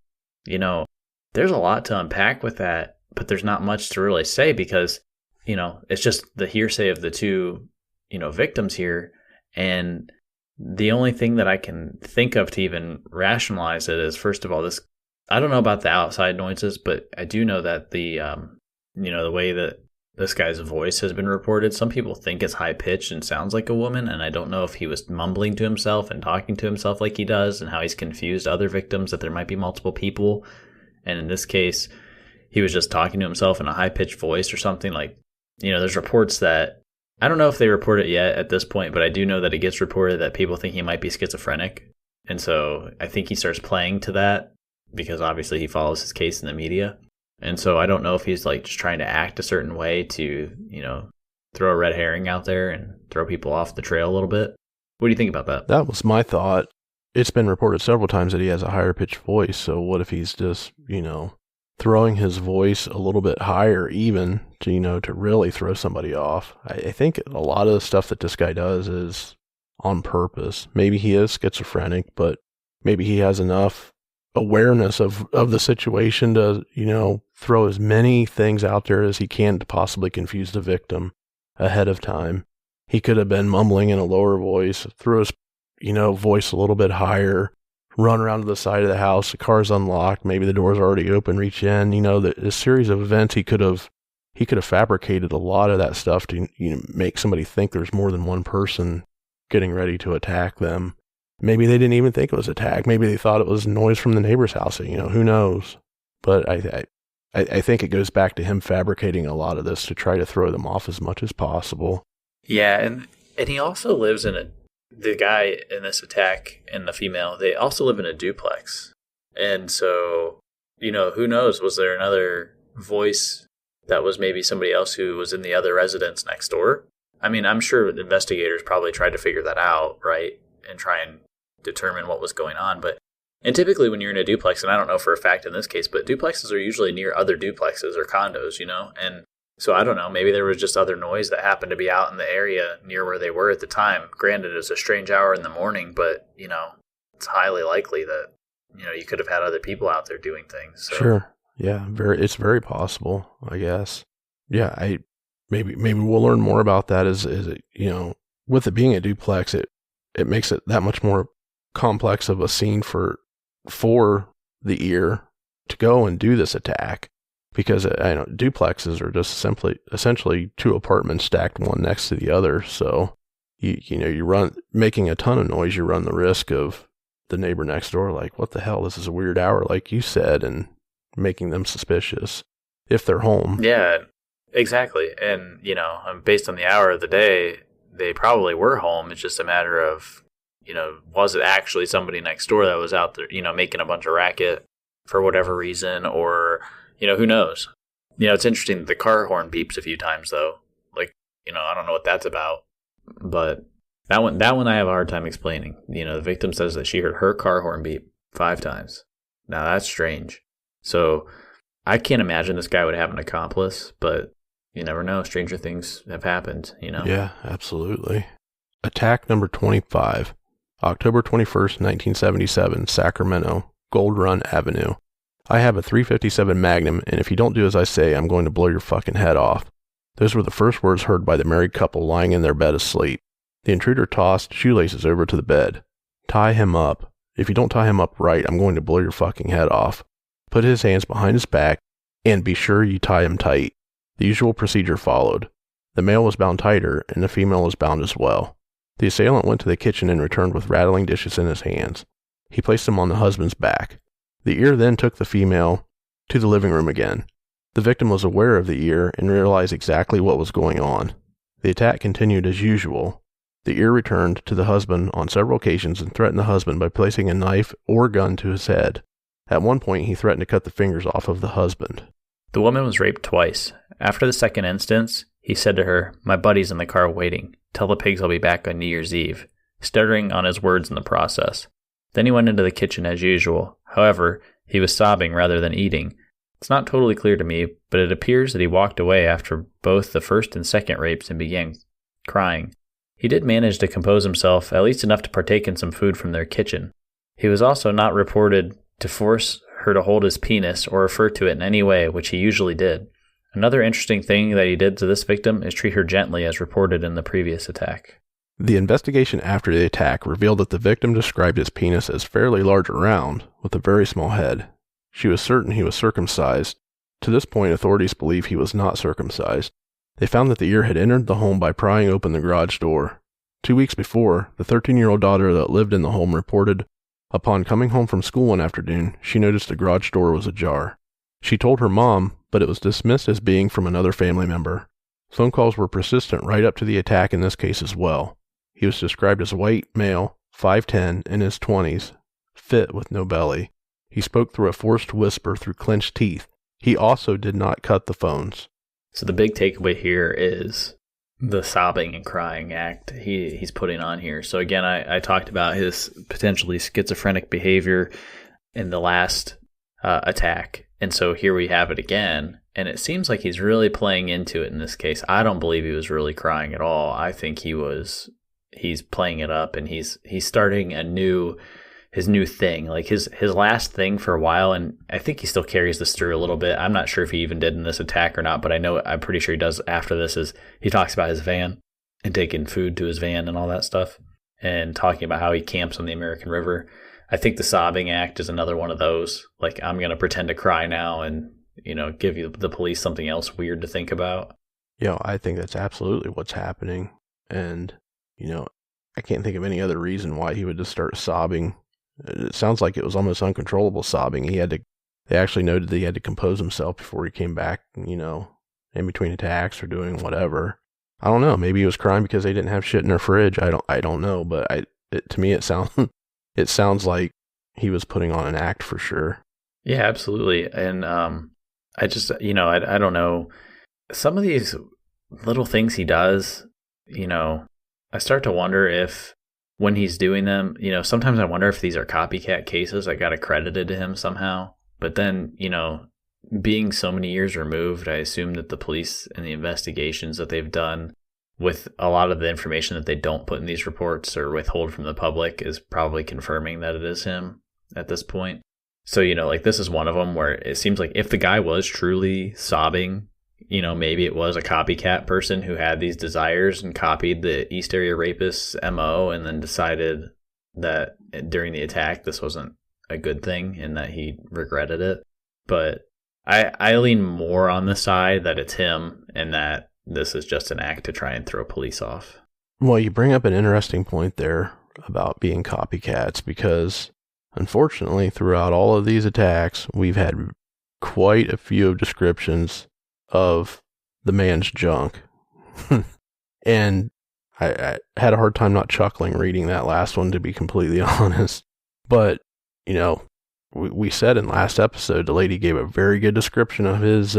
there's a lot to unpack with that, but there's not much to really say because, it's just the hearsay of the two victims here. And the only thing that I can think of to even rationalize it is, first of all, I don't know about the outside noises, but I do know that the way that this guy's voice has been reported, some people think it's high pitched and sounds like a woman. And I don't know if he was mumbling to himself and talking to himself like he does, and how he's confused other victims that there might be multiple people. And in this case, he was just talking to himself in a high pitched voice or something. Like, there's reports that, I don't know if they report it yet at this point, but I do know that it gets reported that people think he might be schizophrenic. And so I think he starts playing to that because obviously he follows his case in the media. And so I don't know if he's like just trying to act a certain way to, throw a red herring out there and throw people off the trail a little bit. What do you think about that? That was my thought. It's been reported several times that he has a higher pitched voice. So what if he's just, throwing his voice a little bit higher even to really throw somebody off? I think a lot of the stuff that this guy does is on purpose. Maybe he is schizophrenic, but maybe he has enough awareness of the situation to, throw as many things out there as he can to possibly confuse the victim ahead of time. He could have been mumbling in a lower voice, threw his, voice a little bit higher, run around to the side of the house, the car's unlocked, maybe the door's already open, reach in, the series of events he could have fabricated a lot of that stuff to, make somebody think there's more than one person getting ready to attack them. Maybe they didn't even think it was attack. Maybe they thought it was noise from the neighbor's house, who knows? But I think it goes back to him fabricating a lot of this to try to throw them off as much as possible. Yeah, and he also lives in the guy in this attack and the female, they also live in a duplex. And so, who knows? Was there another voice that was maybe somebody else who was in the other residence next door? I mean, I'm sure the investigators probably tried to figure that out, right? And try and determine what was going on. And typically when you're in a duplex, and I don't know for a fact in this case, but duplexes are usually near other duplexes or condos, and so I don't know, maybe there was just other noise that happened to be out in the area near where they were at the time. Granted, it's a strange hour in the morning, but, it's highly likely that, you could have had other people out there doing things. So. Sure. Yeah. It's very possible, I guess. Yeah. Maybe we'll learn more about that as it, with it being a duplex, it makes it that much more complex of a scene for the ear to go and do this attack. Because duplexes are just essentially two apartments stacked one next to the other. So you run making a ton of noise. You run the risk of the neighbor next door, like, what the hell? This is a weird hour, like you said, and making them suspicious if they're home. Yeah, exactly. And based on the hour of the day, they probably were home. It's just a matter of was it actually somebody next door that was out there, making a bunch of racket for whatever reason, or who knows? It's interesting that the car horn beeps a few times, though. Like, I don't know what that's about. But that one I have a hard time explaining. The victim says that she heard her car horn beep 5 times. Now, that's strange. So, I can't imagine this guy would have an accomplice, but you never know. Stranger things have happened, Yeah, absolutely. Attack number 25, October 21st, 1977, Sacramento, Gold Run Avenue. I have a .357 Magnum, and if you don't do as I say, I'm going to blow your fucking head off. Those were the first words heard by the married couple lying in their bed asleep. The intruder tossed shoelaces over to the bed. Tie him up. If you don't tie him up right, I'm going to blow your fucking head off. Put his hands behind his back, and be sure you tie him tight. The usual procedure followed. The male was bound tighter, and the female was bound as well. The assailant went to the kitchen and returned with rattling dishes in his hands. He placed them on the husband's back. The ear then took the female to the living room again. The victim was aware of the ear and realized exactly what was going on. The attack continued as usual. The ear returned to the husband on several occasions and threatened the husband by placing a knife or gun to his head. At one point, he threatened to cut the fingers off of the husband. The woman was raped twice. After the second instance, he said to her, "My buddy's in the car waiting. Tell the pigs I'll be back on New Year's Eve," stuttering on his words in the process. Then he went into the kitchen as usual. However, he was sobbing rather than eating. It's not totally clear to me, but it appears that he walked away after both the first and second rapes and began crying. He did manage to compose himself, at least enough to partake in some food from their kitchen. He was also not reported to force her to hold his penis or refer to it in any way, which he usually did. Another interesting thing that he did to this victim is treat her gently, as reported in the previous attack. The investigation after the attack revealed that the victim described his penis as fairly large around, with a very small head. She was certain he was circumcised. To this point, authorities believe he was not circumcised. They found that the ear had entered the home by prying open the garage door. 2 weeks before, the 13-year-old daughter that lived in the home reported, upon coming home from school one afternoon, she noticed the garage door was ajar. She told her mom, but it was dismissed as being from another family member. Phone calls were persistent right up to the attack in this case as well. He was described as white, male, 5'10", in his 20s, fit with no belly. He spoke through a forced whisper through clenched teeth. He also did not cut the phones. So the big takeaway here is the sobbing and crying act he's putting on here. So again, I talked about his potentially schizophrenic behavior in the last attack. And so here we have it again. And it seems like he's really playing into it in this case. I don't believe he was really crying at all. I think he's playing it up, and he's starting his new thing, like his last thing for a while. And I think he still carries this through a little bit. I'm not sure if he even did in this attack or not, but I'm pretty sure he does after this. Is he talks about his van and taking food to his van and all that stuff, and talking about how he camps on the American River. I think the sobbing act is another one of those, like, I'm going to pretend to cry now and, give you the police something else weird to think about. I think that's absolutely what's happening. And, I can't think of any other reason why he would just start sobbing. It sounds like it was almost uncontrollable sobbing. They actually noted that he had to compose himself before he came back, in between attacks or doing whatever. I don't know. Maybe he was crying because they didn't have shit in their fridge. I don't know, but to me it sounds like he was putting on an act for sure. Yeah, absolutely. And I just, I don't know. Some of these little things he does, I start to wonder if when he's doing them, sometimes I wonder if these are copycat cases that got accredited to him somehow. But then, being so many years removed, I assume that the police and the investigations that they've done with a lot of the information that they don't put in these reports or withhold from the public is probably confirming that it is him at this point. So, this is one of them where it seems like if the guy was truly sobbing, maybe it was a copycat person who had these desires and copied the East Area Rapist's MO and then decided that during the attack this wasn't a good thing and that he regretted it. But I lean more on the side that it's him and that this is just an act to try and throw police off. Well, you bring up an interesting point there about being copycats, because unfortunately throughout all of these attacks we've had quite a few descriptions of the man's junk. And I had a hard time not chuckling reading that last one, to be completely honest. But, we said in last episode, the lady gave a very good description of his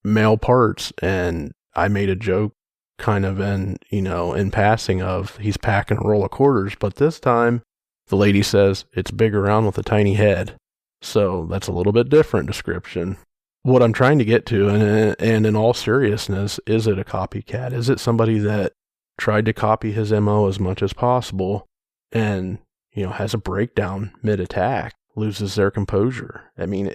male parts, and I made a joke kind of in passing of he's packing a roll of quarters, but this time the lady says it's big around with a tiny head. So that's a little bit different description. What I'm trying to get to, and in all seriousness, is it a copycat? Is it somebody that tried to copy his MO as much as possible and, has a breakdown mid-attack, loses their composure. I mean,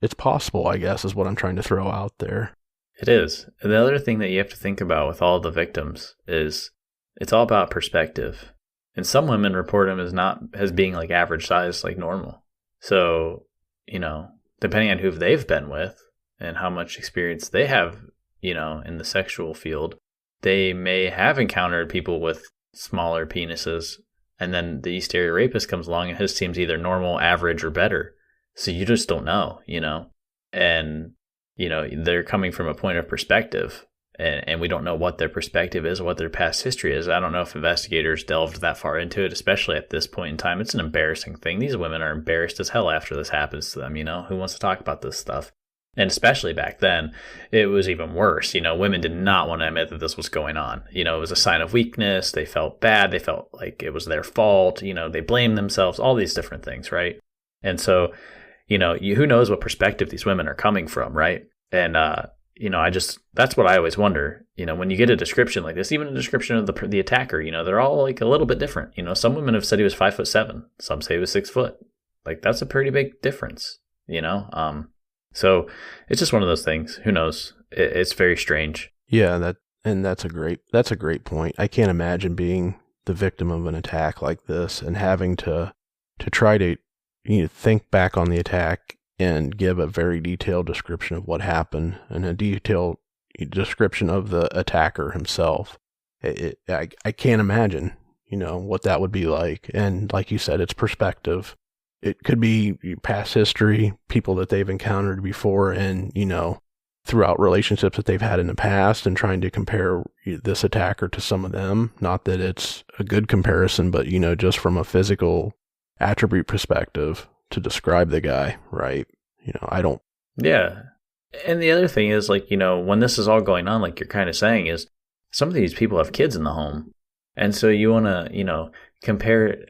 it's possible, I guess, is what I'm trying to throw out there. It is. And the other thing that you have to think about with all the victims is it's all about perspective. And some women report him as being like average size, like normal. So, depending on who they've been with and how much experience they have, in the sexual field, they may have encountered people with smaller penises. And then the East Area Rapist comes along and his seems either normal, average, or better. So you just don't know, And, they're coming from a point of perspective. And we don't know what their perspective is, what their past history is. I don't know if investigators delved that far into it, especially at this point in time. It's an embarrassing thing. These women are embarrassed as hell after this happens to them, Who wants to talk about this stuff? And especially back then, it was even worse. Women did not want to admit that this was going on. It was a sign of weakness. They felt bad. They felt like it was their fault. They blamed themselves, all these different things, right? And so, who knows what perspective these women are coming from, right? And, that's what I always wonder, when you get a description like this, even a description of the attacker, they're all like a little bit different. Some women have said he was 5'7", some say he was 6 foot. Like that's a pretty big difference, So it's just one of those things. Who knows? It's very strange. Yeah, that's a great point. I can't imagine being the victim of an attack like this and having to try to think back on the attack and give a very detailed description of what happened and a detailed description of the attacker himself. I can't imagine, what that would be like. And like you said, it's perspective. It could be past history, people that they've encountered before and, throughout relationships that they've had in the past and trying to compare this attacker to some of them. Not that it's a good comparison, but, just from a physical attribute perspective, to describe the guy, right? I don't. Yeah. And the other thing is, like, when this is all going on, like you're kind of saying, is some of these people have kids in the home. And so you want to, compare,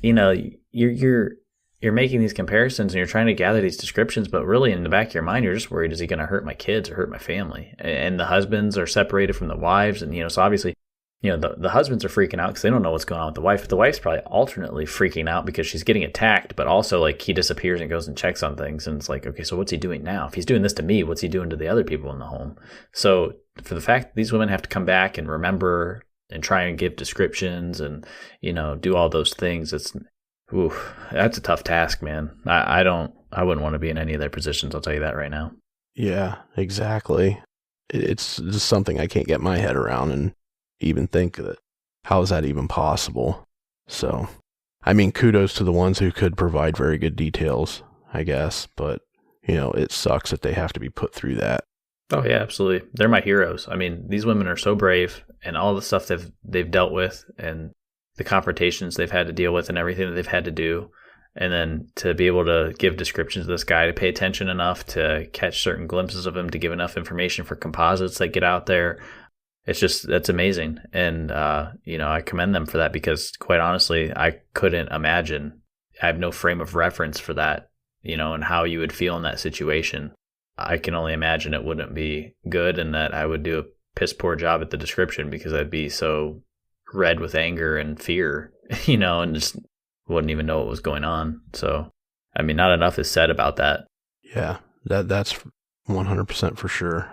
you're making these comparisons and you're trying to gather these descriptions, but really in the back of your mind, you're just worried, is he going to hurt my kids or hurt my family? And the husbands are separated from the wives. And, so obviously, the husbands are freaking out because they don't know what's going on with the wife. But the wife's probably alternately freaking out because she's getting attacked, but also like he disappears and goes and checks on things. And it's like, okay, so what's he doing now? If he's doing this to me, what's he doing to the other people in the home? So for the fact that these women have to come back and remember and try and give descriptions and, do all those things, that's a tough task, man. I wouldn't want to be in any of their positions. I'll tell you that right now. Yeah, exactly. It's just something I can't get my head around and even think that how is that even possible? So, kudos to the ones who could provide very good details, I guess, but it sucks that they have to be put through that. Oh yeah, absolutely. They're my heroes. These women are so brave, and all the stuff they've dealt with and the confrontations they've had to deal with and everything that they've had to do. And then to be able to give descriptions of this guy, to pay attention enough to catch certain glimpses of him, to give enough information for composites that get out there. That's amazing. And, I commend them for that because quite honestly, I couldn't imagine. I have no frame of reference for that, and how you would feel in that situation. I can only imagine it wouldn't be good and that I would do a piss poor job at the description because I'd be so red with anger and fear, and just wouldn't even know what was going on. So, not enough is said about that. Yeah, that's 100% for sure.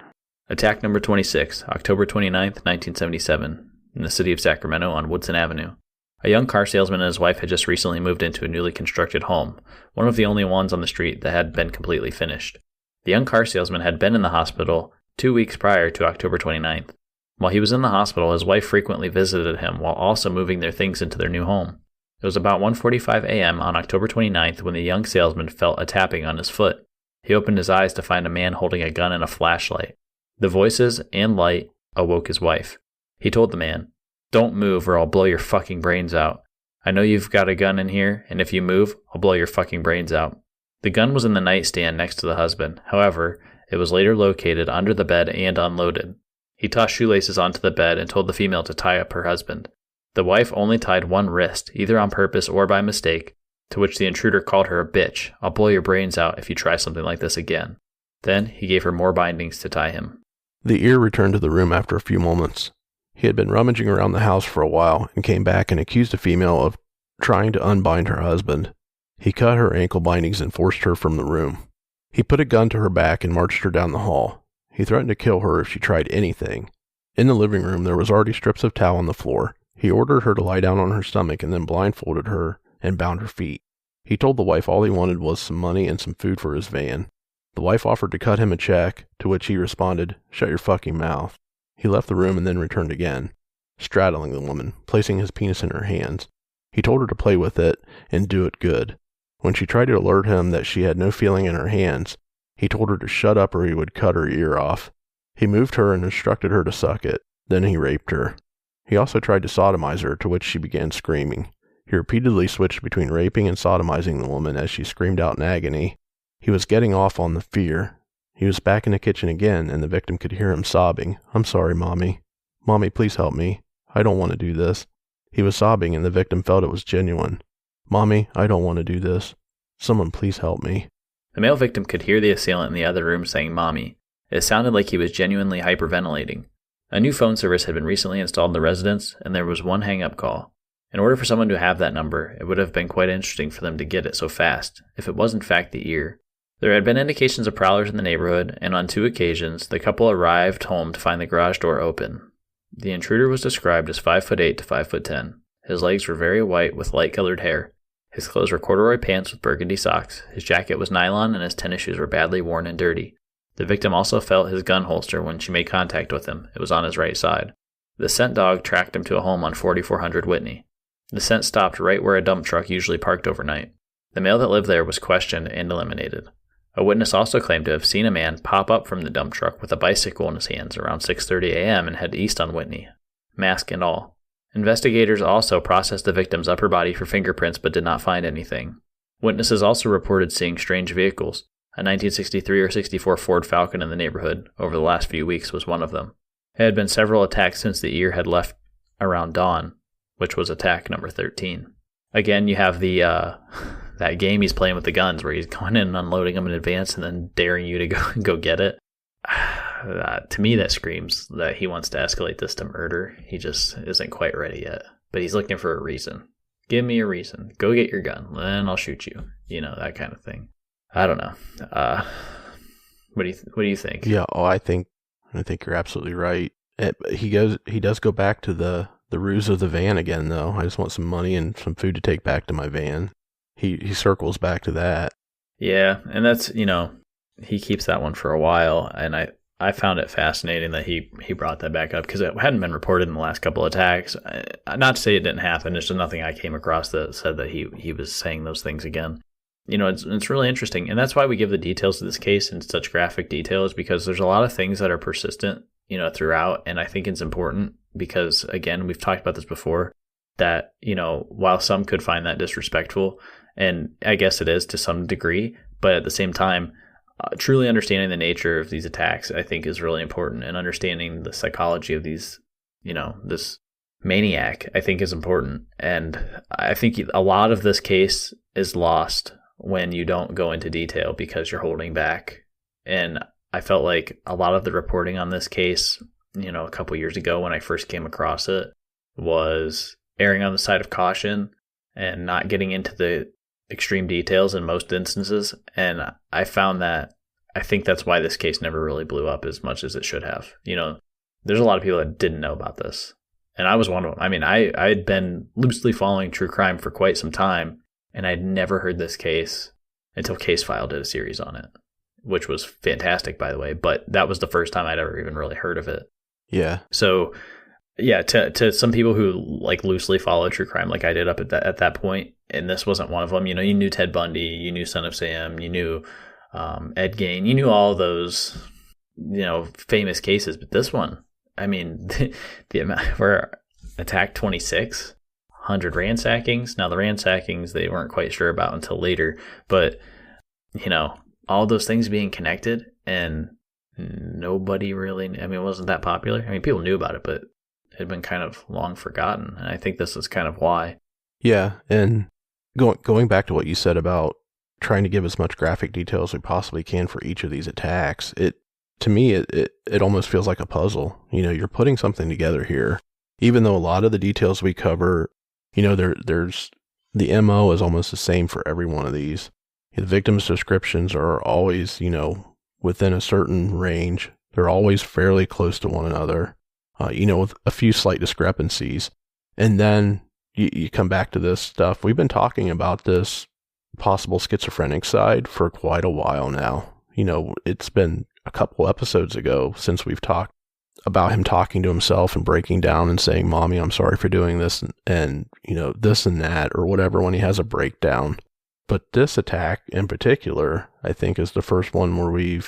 Attack number 26, October 29th, 1977, in the city of Sacramento on Woodson Avenue. A young car salesman and his wife had just recently moved into a newly constructed home, one of the only ones on the street that had been completely finished. The young car salesman had been in the hospital 2 weeks prior to October 29th. While he was in the hospital, his wife frequently visited him while also moving their things into their new home. It was about 1:45 a.m. on October 29th when the young salesman felt a tapping on his foot. He opened his eyes to find a man holding a gun and a flashlight. The voices and light awoke his wife. He told the man, "Don't move or I'll blow your fucking brains out. I know you've got a gun in here, and if you move, I'll blow your fucking brains out." The gun was in the nightstand next to the husband. However, it was later located under the bed and unloaded. He tossed shoelaces onto the bed and told the female to tie up her husband. The wife only tied one wrist, either on purpose or by mistake, to which the intruder called her a bitch. "I'll blow your brains out if you try something like this again." Then he gave her more bindings to tie him. The ear returned to the room after a few moments. He had been rummaging around the house for a while and came back and accused a female of trying to unbind her husband. He cut her ankle bindings and forced her from the room. He put a gun to her back and marched her down the hall. He threatened to kill her if she tried anything. In the living room, there was already strips of towel on the floor. He ordered her to lie down on her stomach and then blindfolded her and bound her feet. He told the wife all he wanted was some money and some food for his van. The wife offered to cut him a check, to which he responded, "Shut your fucking mouth." He left the room and then returned again, straddling the woman, placing his penis in her hands. He told her to play with it and do it good. When she tried to alert him that she had no feeling in her hands, he told her to shut up or he would cut her ear off. He moved her and instructed her to suck it. Then he raped her. He also tried to sodomize her, to which she began screaming. He repeatedly switched between raping and sodomizing the woman as she screamed out in agony. He was getting off on the fear. He was back in the kitchen again, and the victim could hear him sobbing. "I'm sorry, Mommy. Mommy, please help me. I don't want to do this." He was sobbing, and the victim felt it was genuine. "Mommy, I don't want to do this. Someone please help me." The male victim could hear the assailant in the other room saying "Mommy." It sounded like he was genuinely hyperventilating. A new phone service had been recently installed in the residence, and there was one hang-up call. In order for someone to have that number, it would have been quite interesting for them to get it so fast, if it was in fact the ear. There had been indications of prowlers in the neighborhood, and on 2 occasions, the couple arrived home to find the garage door open. The intruder was described as 5'8" to 5'10". His legs were very white with light-colored hair. His clothes were corduroy pants with burgundy socks. His jacket was nylon, and his tennis shoes were badly worn and dirty. The victim also felt his gun holster when she made contact with him. It was on his right side. The scent dog tracked him to a home on 4400 Whitney. The scent stopped right where a dump truck usually parked overnight. The male that lived there was questioned and eliminated. A witness also claimed to have seen a man pop up from the dump truck with a bicycle in his hands around 6:30 a.m. and head east on Whitney, mask and all. Investigators also processed the victim's upper body for fingerprints but did not find anything. Witnesses also reported seeing strange vehicles. A 1963 or 64 Ford Falcon in the neighborhood over the last few weeks was one of them. There had been several attacks since the ear had left around dawn, which was attack number 13. Again, you have the that game he's playing with the guns where he's going in and unloading them in advance and then daring you to go get it. To me, that screams that he wants to escalate this to murder. He just isn't quite ready yet. But he's looking for a reason. Give me a reason. Go get your gun. Then I'll shoot you. You know, that kind of thing. I don't know. What do you think? Yeah, I think you're absolutely right. He does go back to the ruse of the van again, though. I just want some money and some food to take back to my van. He circles back to that. Yeah, and that's, he keeps that one for a while, and I found it fascinating that he brought that back up because it hadn't been reported in the last couple of attacks. Not to say it didn't happen, it's just nothing I came across that said that he was saying those things again. It's really interesting, and that's why we give the details of this case in such graphic detail, is because there's a lot of things that are persistent, throughout, and I think it's important because, again, we've talked about this before, that, while some could find that disrespectful, and I guess it is to some degree, but at the same time, truly understanding the nature of these attacks, I think, is really important, and understanding the psychology of these, this maniac, I think, is important, and I think a lot of this case is lost when you don't go into detail because you're holding back. And I felt like a lot of the reporting on this case, a couple years ago when I first came across it, was erring on the side of caution and not getting into the extreme details in most instances. And I found that I think that's why this case never really blew up as much as it should have. There's a lot of people that didn't know about this. And I was one of them. I mean, I had been loosely following true crime for quite some time, and I'd never heard this case until Case File did a series on it, which was fantastic, by the way. But that was the first time I'd ever even really heard of it. Yeah. So, yeah, to some people who loosely follow true crime, like I did up at that point, and this wasn't one of them. You knew Ted Bundy, you knew Son of Sam, you knew Ed Gein, you knew all those, famous cases. But this one, I mean, the amount where attack 26. 100 ransackings. Now, the ransackings they weren't quite sure about until later, but all those things being connected, and nobody really, it wasn't that popular. People knew about it, but it had been kind of long forgotten, and I think this is kind of why. Yeah, and going back to what you said about trying to give as much graphic detail as we possibly can for each of these attacks, to me it almost feels like a puzzle. You're putting something together here, even though a lot of the details we cover, there's the MO is almost the same for every one of these. The victims' descriptions are always, within a certain range. They're always fairly close to one another, with a few slight discrepancies. And then you come back to this stuff. We've been talking about this possible schizophrenic side for quite a while now. It's been a couple episodes ago since we've talked about him talking to himself and breaking down and saying, "Mommy, I'm sorry for doing this," and this and that, or whatever, when he has a breakdown. But this attack in particular, I think, is the first one where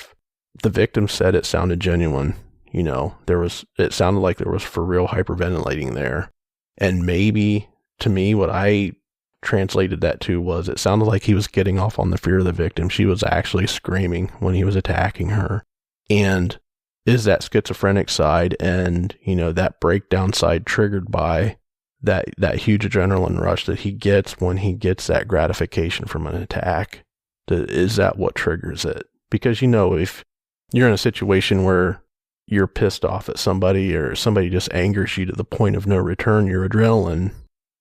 the victim said it sounded genuine. It sounded like there was for real hyperventilating there. And maybe, to me, what I translated that to was it sounded like he was getting off on the fear of the victim. She was actually screaming when he was attacking her. And is that schizophrenic side and, that breakdown side triggered by that huge adrenaline rush that he gets when he gets that gratification from an attack? Is that what triggers it? Because, if you're in a situation where you're pissed off at somebody or somebody just angers you to the point of no return, your adrenaline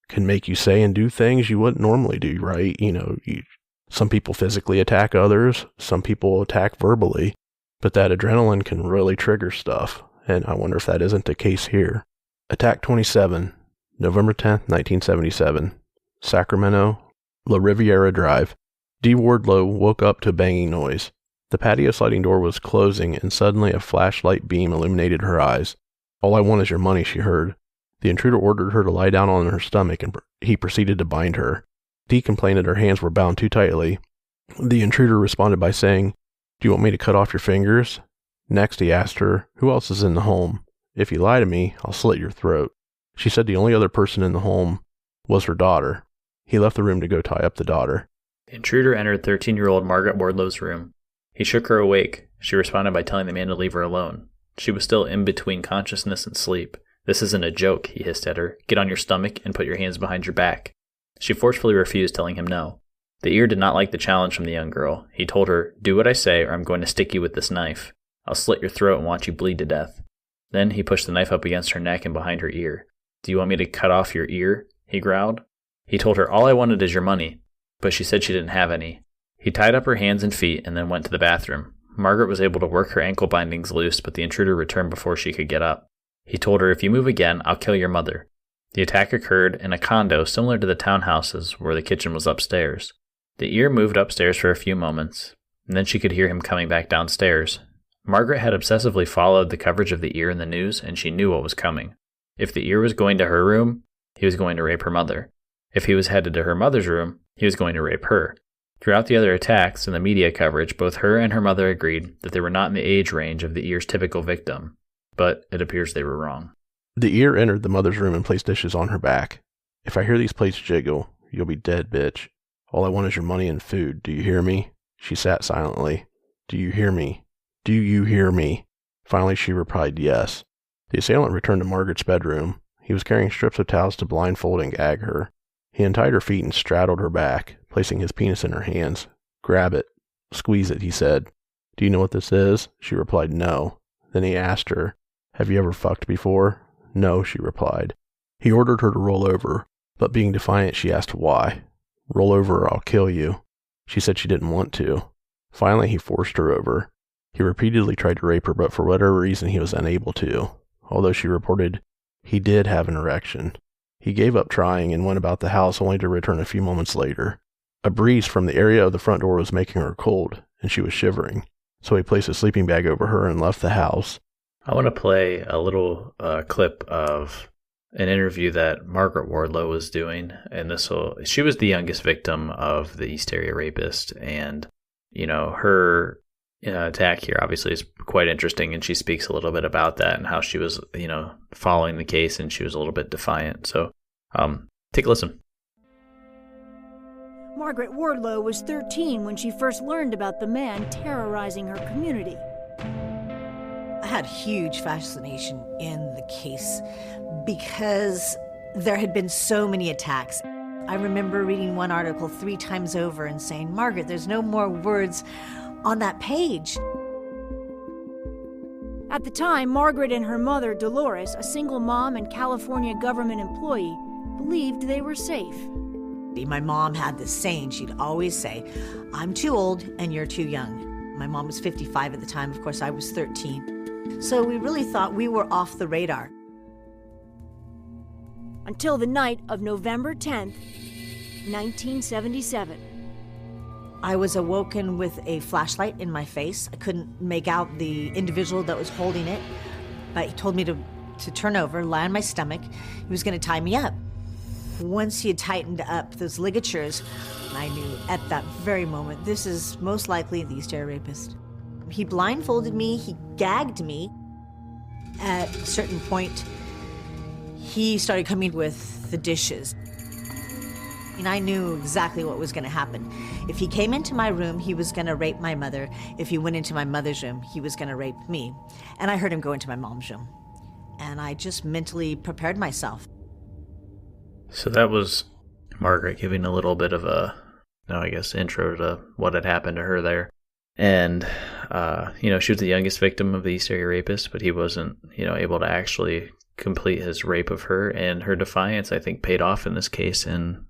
can make you say and do things you wouldn't normally do, right? Some people physically attack others, some people attack verbally, but that adrenaline can really trigger stuff. And I wonder if that isn't the case here. Attack 27, November 10th, 1977, Sacramento, La Riviera Drive. Dee Wardlow woke up to a banging noise. The patio sliding door was closing, and suddenly a flashlight beam illuminated her eyes. "All I want is your money," she heard. The intruder ordered her to lie down on her stomach, and he proceeded to bind her. Dee complained that her hands were bound too tightly. The intruder responded by saying, "Do you want me to cut off your fingers?" Next, he asked her, "Who else is in the home? If you lie to me, I'll slit your throat." She said the only other person in the home was her daughter. He left the room to go tie up the daughter. The intruder entered 13-year-old Margaret Wardlow's room. He shook her awake. She responded by telling the man to leave her alone. She was still in between consciousness and sleep. "This isn't a joke," he hissed at her. "Get on your stomach and put your hands behind your back." She forcefully refused, telling him no. The ear did not like the challenge from the young girl. He told her, "Do what I say or I'm going to stick you with this knife. I'll slit your throat and watch you bleed to death." Then he pushed the knife up against her neck and behind her ear. "Do you want me to cut off your ear?" he growled. He told her, "All I wanted is your money," but she said she didn't have any. He tied up her hands and feet and then went to the bathroom. Margaret was able to work her ankle bindings loose, but the intruder returned before she could get up. He told her, "If you move again, I'll kill your mother." The attack occurred in a condo similar to the townhouses where the kitchen was upstairs. The ear moved upstairs for a few moments, and then she could hear him coming back downstairs. Margaret had obsessively followed the coverage of the ear in the news, and she knew what was coming. If the ear was going to her room, he was going to rape her mother. If he was headed to her mother's room, he was going to rape her. Throughout the other attacks and the media coverage, both her and her mother agreed that they were not in the age range of the ear's typical victim, but it appears they were wrong. The ear entered the mother's room and placed dishes on her back. "If I hear these plates jiggle, you'll be dead, bitch. All I want is your money and food. Do you hear me?" She sat silently. "Do you hear me? Do you hear me?" Finally, she replied yes. The assailant returned to Margaret's bedroom. He was carrying strips of towels to blindfold and gag her. He untied her feet and straddled her back, placing his penis in her hands. "Grab it. Squeeze it," he said. "Do you know what this is?" She replied no. Then he asked her, "Have you ever fucked before?" "No," she replied. He ordered her to roll over, but being defiant, she asked why. "Roll over or I'll kill you." She said she didn't want to. Finally, he forced her over. He repeatedly tried to rape her, but for whatever reason, he was unable to, although she reported he did have an erection. He gave up trying and went about the house only to return a few moments later. A breeze from the area of the front door was making her cold, and she was shivering, so he placed a sleeping bag over her and left the house. I want to play a little clip of an interview that Margaret Wardlow was doing, and she was the youngest victim of the East Area Rapist, and her attack here obviously is quite interesting, and she speaks a little bit about that and how she was following the case, and she was a little bit defiant. So take a listen. Margaret Wardlow was 13 when she first learned about the man terrorizing her community. I had huge fascination in the case because there had been so many attacks. I remember reading one article 3 times over and saying, "Margaret, there's no more words on that page." At the time, Margaret and her mother, Dolores, a single mom and California government employee, believed they were safe. My mom had this saying, she'd always say, "I'm too old and you're too young." My mom was 55 at the time, of course I was 13. So we really thought we were off the radar. Until the night of November 10th, 1977. I was awoken with a flashlight in my face. I couldn't make out the individual that was holding it, but he told me to turn over, lie on my stomach. He was going to tie me up. Once he had tightened up those ligatures, I knew at that very moment, this is most likely the East Area Rapist. He blindfolded me, he gagged me. At a certain point, he started coming with the dishes. And I knew exactly what was going to happen. If he came into my room, he was going to rape my mother. If he went into my mother's room, he was going to rape me. And I heard him go into my mom's room. And I just mentally prepared myself. So that was Margaret giving a little bit of a, intro to what had happened to her there. And, she was the youngest victim of the East Area Rapist, but he wasn't, able to actually complete his rape of her. And her defiance, I think, paid off in this case and,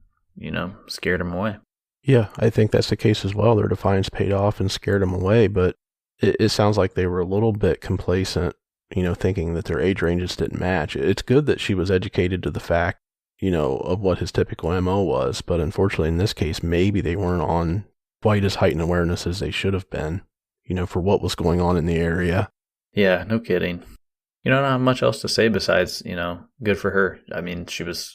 scared him away. Yeah, I think that's the case as well. Their defiance paid off and scared him away, but it sounds like they were a little bit complacent, thinking that their age ranges didn't match. It's good that she was educated to the fact, of what his typical MO was, but unfortunately in this case, maybe they weren't on quite as heightened awareness as they should have been, for what was going on in the area. Yeah, no kidding. Not much else to say besides, good for her. I mean, she was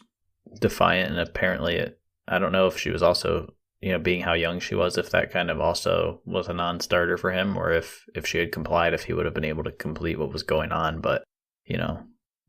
defiant, and apparently I don't know if she was also, being how young she was, if that kind of also was a non-starter for him, or if she had complied, if he would have been able to complete what was going on. But,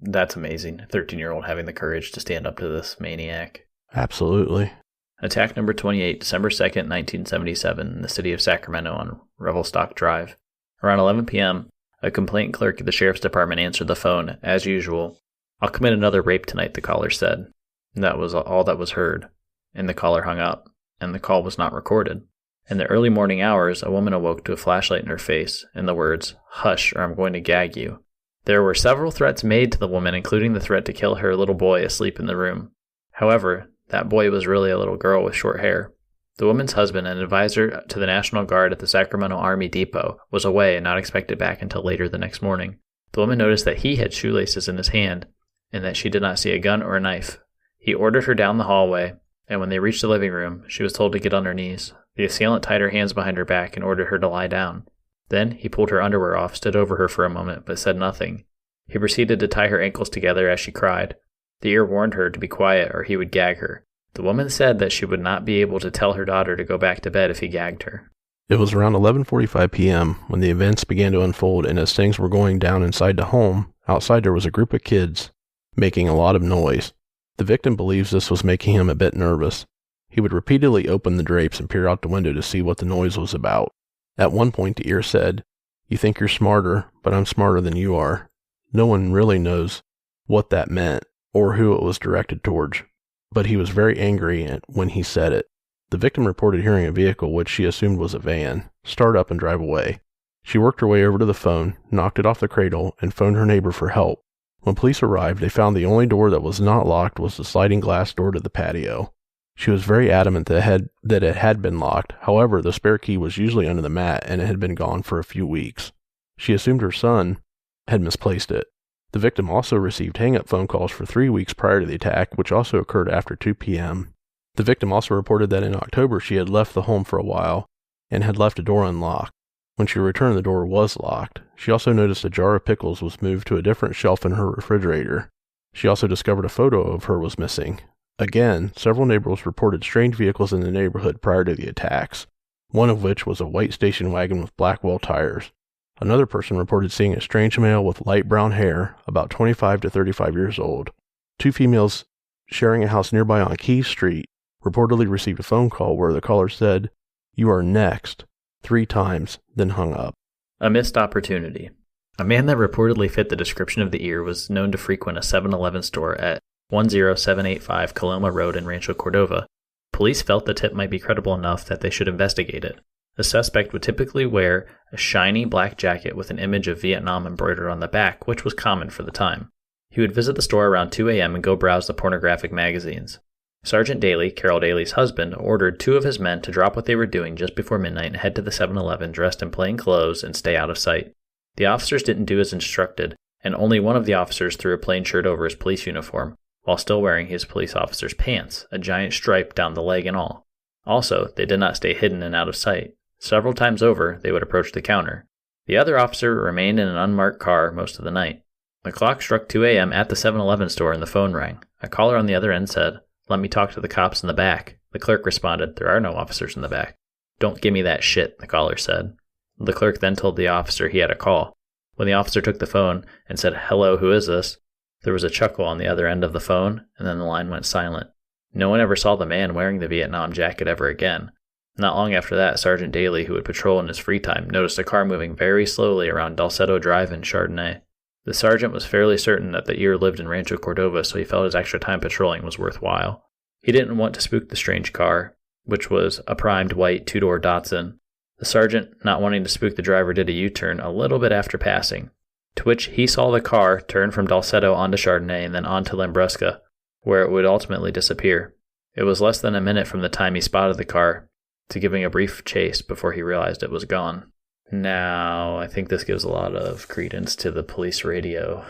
that's amazing. A 13-year-old having the courage to stand up to this maniac. Absolutely. Attack number 28, December 2nd, 1977, in the city of Sacramento on Revelstock Drive. Around 11 p.m., a complaint clerk at the sheriff's department answered the phone, as usual. "I'll commit another rape tonight," the caller said. And that was all that was heard. And the caller hung up, and the call was not recorded. In the early morning hours, a woman awoke to a flashlight in her face and the words, "Hush, or I'm going to gag you." There were several threats made to the woman, including the threat to kill her little boy asleep in the room. However, that boy was really a little girl with short hair. The woman's husband, an advisor to the National Guard at the Sacramento Army Depot, was away and not expected back until later the next morning. The woman noticed that he had shoelaces in his hand and that she did not see a gun or a knife. He ordered her down the hallway, and when they reached the living room, she was told to get on her knees. The assailant tied her hands behind her back and ordered her to lie down. Then he pulled her underwear off, stood over her for a moment, but said nothing. He proceeded to tie her ankles together as she cried. The ear warned her to be quiet or he would gag her. The woman said that she would not be able to tell her daughter to go back to bed if he gagged her. It was around 11:45 p.m. when the events began to unfold, and as things were going down inside the home, outside there was a group of kids making a lot of noise. The victim believes this was making him a bit nervous. He would repeatedly open the drapes and peer out the window to see what the noise was about. At one point, the ear said, "You think you're smarter, but I'm smarter than you are." No one really knows what that meant or who it was directed towards, but he was very angry when he said it. The victim reported hearing a vehicle, which she assumed was a van, start up and drive away. She worked her way over to the phone, knocked it off the cradle, and phoned her neighbor for help. When police arrived, they found the only door that was not locked was the sliding glass door to the patio. She was very adamant that it had been locked. However, the spare key was usually under the mat, and it had been gone for a few weeks. She assumed her son had misplaced it. The victim also received hang-up phone calls for 3 weeks prior to the attack, which also occurred after 2 p.m. The victim also reported that in October she had left the home for a while and had left a door unlocked. When she returned, the door was locked. She also noticed a jar of pickles was moved to a different shelf in her refrigerator. She also discovered a photo of her was missing. Again, several neighbors reported strange vehicles in the neighborhood prior to the attacks, one of which was a white station wagon with black wall tires. Another person reported seeing a strange male with light brown hair, about 25 to 35 years old. 2 females sharing a house nearby on Key Street reportedly received a phone call where the caller said, "You are next," 3 times, then hung up. A missed opportunity. A man that reportedly fit the description of the ear was known to frequent a 7-Eleven store at 10785 Coloma Road in Rancho Cordova. Police felt the tip might be credible enough that they should investigate it. The suspect would typically wear a shiny black jacket with an image of Vietnam embroidered on the back, which was common for the time. He would visit the store around 2 a.m. and go browse the pornographic magazines. Sergeant Daly, Carol Daly's husband, ordered 2 of his men to drop what they were doing just before midnight and head to the 7-Eleven dressed in plain clothes and stay out of sight. The officers didn't do as instructed, and only one of the officers threw a plain shirt over his police uniform, while still wearing his police officer's pants, a giant stripe down the leg and all. Also, they did not stay hidden and out of sight. Several times over, they would approach the counter. The other officer remained in an unmarked car most of the night. The clock struck 2 a.m. at the 7-Eleven store and the phone rang. A caller on the other end said, "Let me talk to the cops in the back." The clerk responded, "There are no officers in the back." "Don't give me that shit," the caller said. The clerk then told the officer he had a call. When the officer took the phone and said, "Hello, who is this?" there was a chuckle on the other end of the phone, and then the line went silent. No one ever saw the man wearing the Vietnam jacket ever again. Not long after that, Sergeant Daly, who would patrol in his free time, noticed a car moving very slowly around Dulceto Drive in Chardonnay. The sergeant was fairly certain that the ear lived in Rancho Cordova, so he felt his extra time patrolling was worthwhile. He didn't want to spook the strange car, which was a primed white 2-door Datsun. The sergeant, not wanting to spook the driver, did a U-turn a little bit after passing, to which he saw the car turn from Dulceto onto Chardonnay and then onto Lambrusca, where it would ultimately disappear. It was less than a minute from the time he spotted the car to giving a brief chase before he realized it was gone. Now, I think this gives a lot of credence to the police radio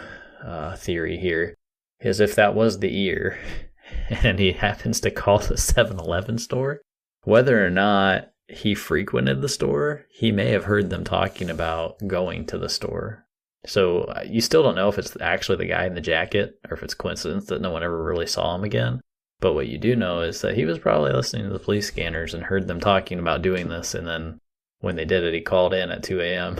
theory here, because if that was the ear, and he happens to call the 7-Eleven store, whether or not he frequented the store, he may have heard them talking about going to the store. So you still don't know if it's actually the guy in the jacket or if it's coincidence that no one ever really saw him again. But what you do know is that he was probably listening to the police scanners and heard them talking about doing this. And then when they did it, he called in at 2 a.m.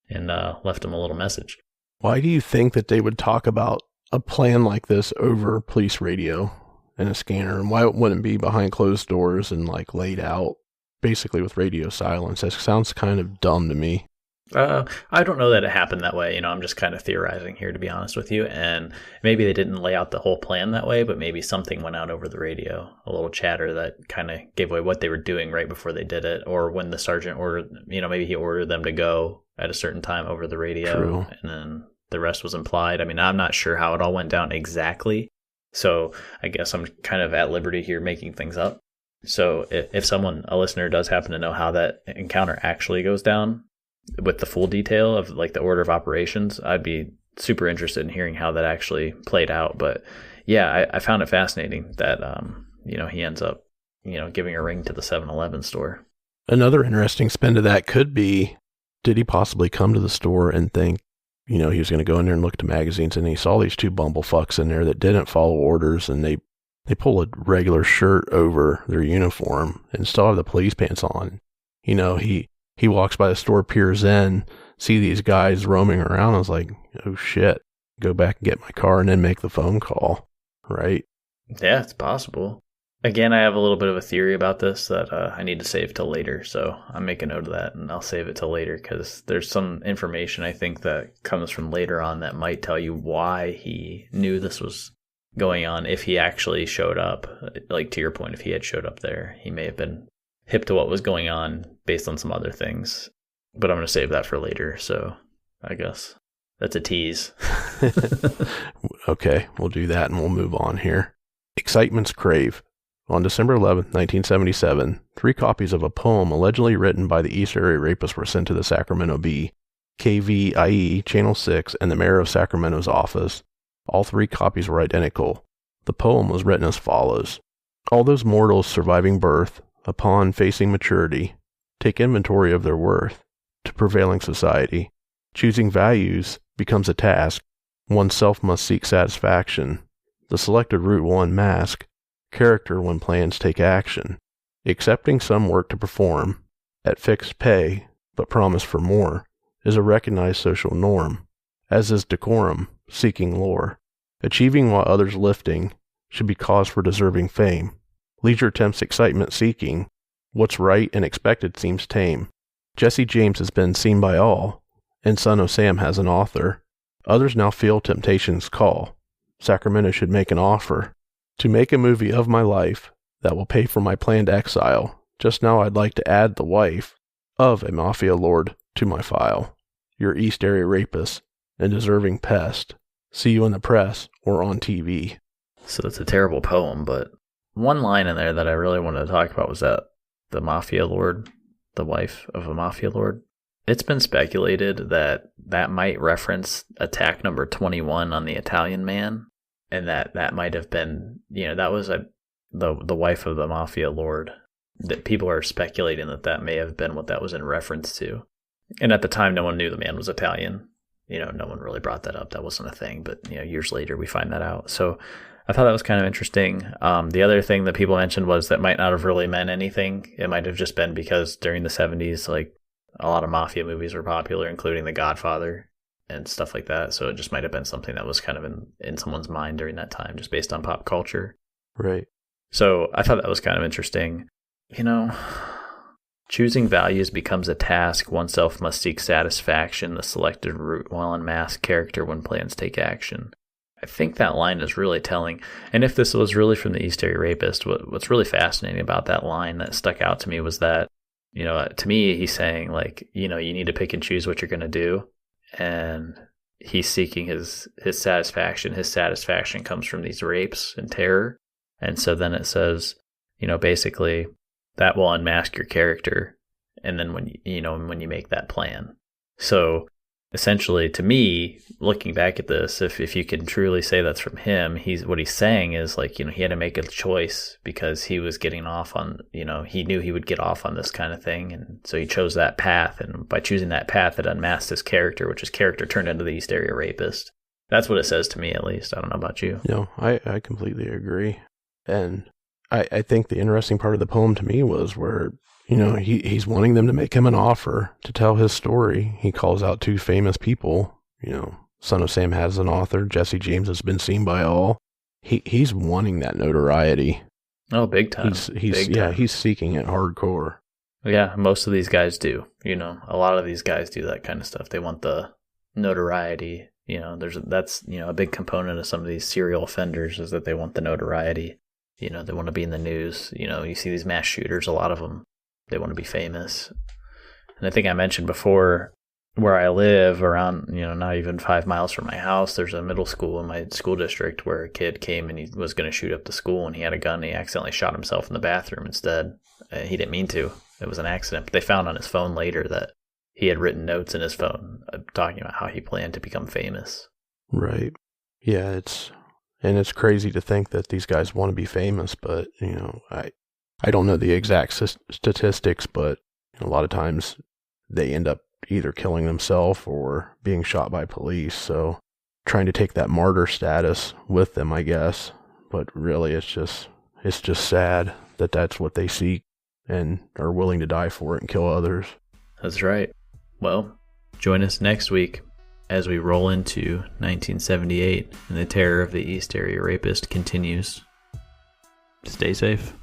and left them a little message. Why do you think that they would talk about a plan like this over police radio and a scanner? And why wouldn't it be behind closed doors and like laid out basically with radio silence? That sounds kind of dumb to me. I don't know that it happened that way. I'm just kind of theorizing here, to be honest with you. And maybe they didn't lay out the whole plan that way, but maybe something went out over the radio, a little chatter that kind of gave away what they were doing right before they did it, or when the sergeant ordered, maybe he ordered them to go at a certain time over the radio. True. And then the rest was implied. I'm not sure how it all went down exactly. So I guess I'm kind of at liberty here making things up. So if a listener does happen to know how that encounter actually goes down, with the full detail of like the order of operations, I'd be super interested in hearing how that actually played out. But yeah, I found it fascinating that, he ends up, giving a ring to the 7-Eleven store. Another interesting spin to that could be, did he possibly come to the store and think, he was going to go in there and look at the magazines, and he saw these 2 bumblefucks in there that didn't follow orders, and they pull a regular shirt over their uniform and still have the police pants on. He walks by the store, peers in, see these guys roaming around. I was like, oh shit, go back and get my car and then make the phone call, right? Yeah, it's possible. Again, I have a little bit of a theory about this that I need to save till later. So I'm making note of that, and I'll save it till later because there's some information I think that comes from later on that might tell you why he knew this was going on if he actually showed up. Like to your point, if he had showed up there, he may have been hip to what was going on based on some other things, but I'm going to save that for later. So I guess that's a tease. Okay, we'll do that and we'll move on here. Excitement's Crave. On December 11th, 1977, 3 copies of a poem allegedly written by the East Area Rapist were sent to the Sacramento Bee, KVIE, Channel 6, and the mayor of Sacramento's office. All 3 copies were identical. The poem was written as follows. All those mortals surviving birth, upon facing maturity, take inventory of their worth to prevailing society. Choosing values becomes a task. Oneself must seek satisfaction. The selected route will unmask character when plans take action. Accepting some work to perform, at fixed pay, but promise for more, is a recognized social norm, as is decorum, seeking lore. Achieving while others lifting should be cause for deserving fame. Leisure tempts excitement seeking. What's right and expected seems tame. Jesse James has been seen by all, and Son of Sam has an author. Others now feel temptation's call. Sacramento should make an offer. To make a movie of my life that will pay for my planned exile Just now I'd like to add the wife of a mafia lord to my file. Your East Area Rapist and deserving pest. See you in the press or on TV. So it's a terrible poem, but one line in there that I really wanted to talk about was that the mafia lord, the wife of a mafia lord. It's been speculated that that might reference attack number 21 on the Italian man, and that might have been, that was the wife of the mafia lord. That people are speculating that may have been what that was in reference to. And at the time, no one knew the man was Italian. No one really brought that up. That wasn't a thing. But, years later, we find that out. So I thought that was kind of interesting. The other thing that people mentioned was that might not have really meant anything. It might have just been because during the 70s, like, a lot of mafia movies were popular, including The Godfather and stuff like that. So it just might have been something that was kind of in someone's mind during that time, just based on pop culture. Right. So I thought that was kind of interesting. Choosing values becomes a task. Oneself must seek satisfaction, the selected route while unmasked character when plans take action. I think that line is really telling. And if this was really from the East Area Rapist, what's really fascinating about that line that stuck out to me was that, to me, he's saying, like, you need to pick and choose what you're going to do. And he's seeking his satisfaction. His satisfaction comes from these rapes and terror. And so then it says, basically, that will unmask your character, and then when you make that plan. So essentially, to me, looking back at this, if you can truly say that's from him, what he's saying is, like, he had to make a choice because he was getting off on, he knew he would get off on this kind of thing, and so he chose that path, and by choosing that path, it unmasked his character, which his character turned into the East Area Rapist. That's what it says to me, at least. I don't know about you. I completely agree. And I think the interesting part of the poem to me was where, he's wanting them to make him an offer to tell his story. He calls out two famous people, Son of Sam has an author, Jesse James has been seen by all. He's wanting that notoriety. Oh, big time. He's seeking it hardcore. Yeah, most of these guys do. A lot of these guys do that kind of stuff. They want the notoriety. That's a big component of some of these serial offenders is that they want the notoriety. They want to be in the news. You see these mass shooters, a lot of them, they want to be famous. And I think I mentioned before, where I live around, not even 5 miles from my house, there's a middle school in my school district where a kid came and he was going to shoot up the school, and he had a gun and he accidentally shot himself in the bathroom instead. He didn't mean to. It was an accident. But they found on his phone later that he had written notes in his phone talking about how he planned to become famous. Right. Yeah, it's crazy to think that these guys want to be famous, but, I don't know the exact statistics, but a lot of times they end up either killing themselves or being shot by police. So trying to take that martyr status with them, I guess. But really, it's just sad that that's what they seek and are willing to die for it and kill others. That's right. Well, join us next week as we roll into 1978 and the terror of the East Area Rapist continues. Stay safe.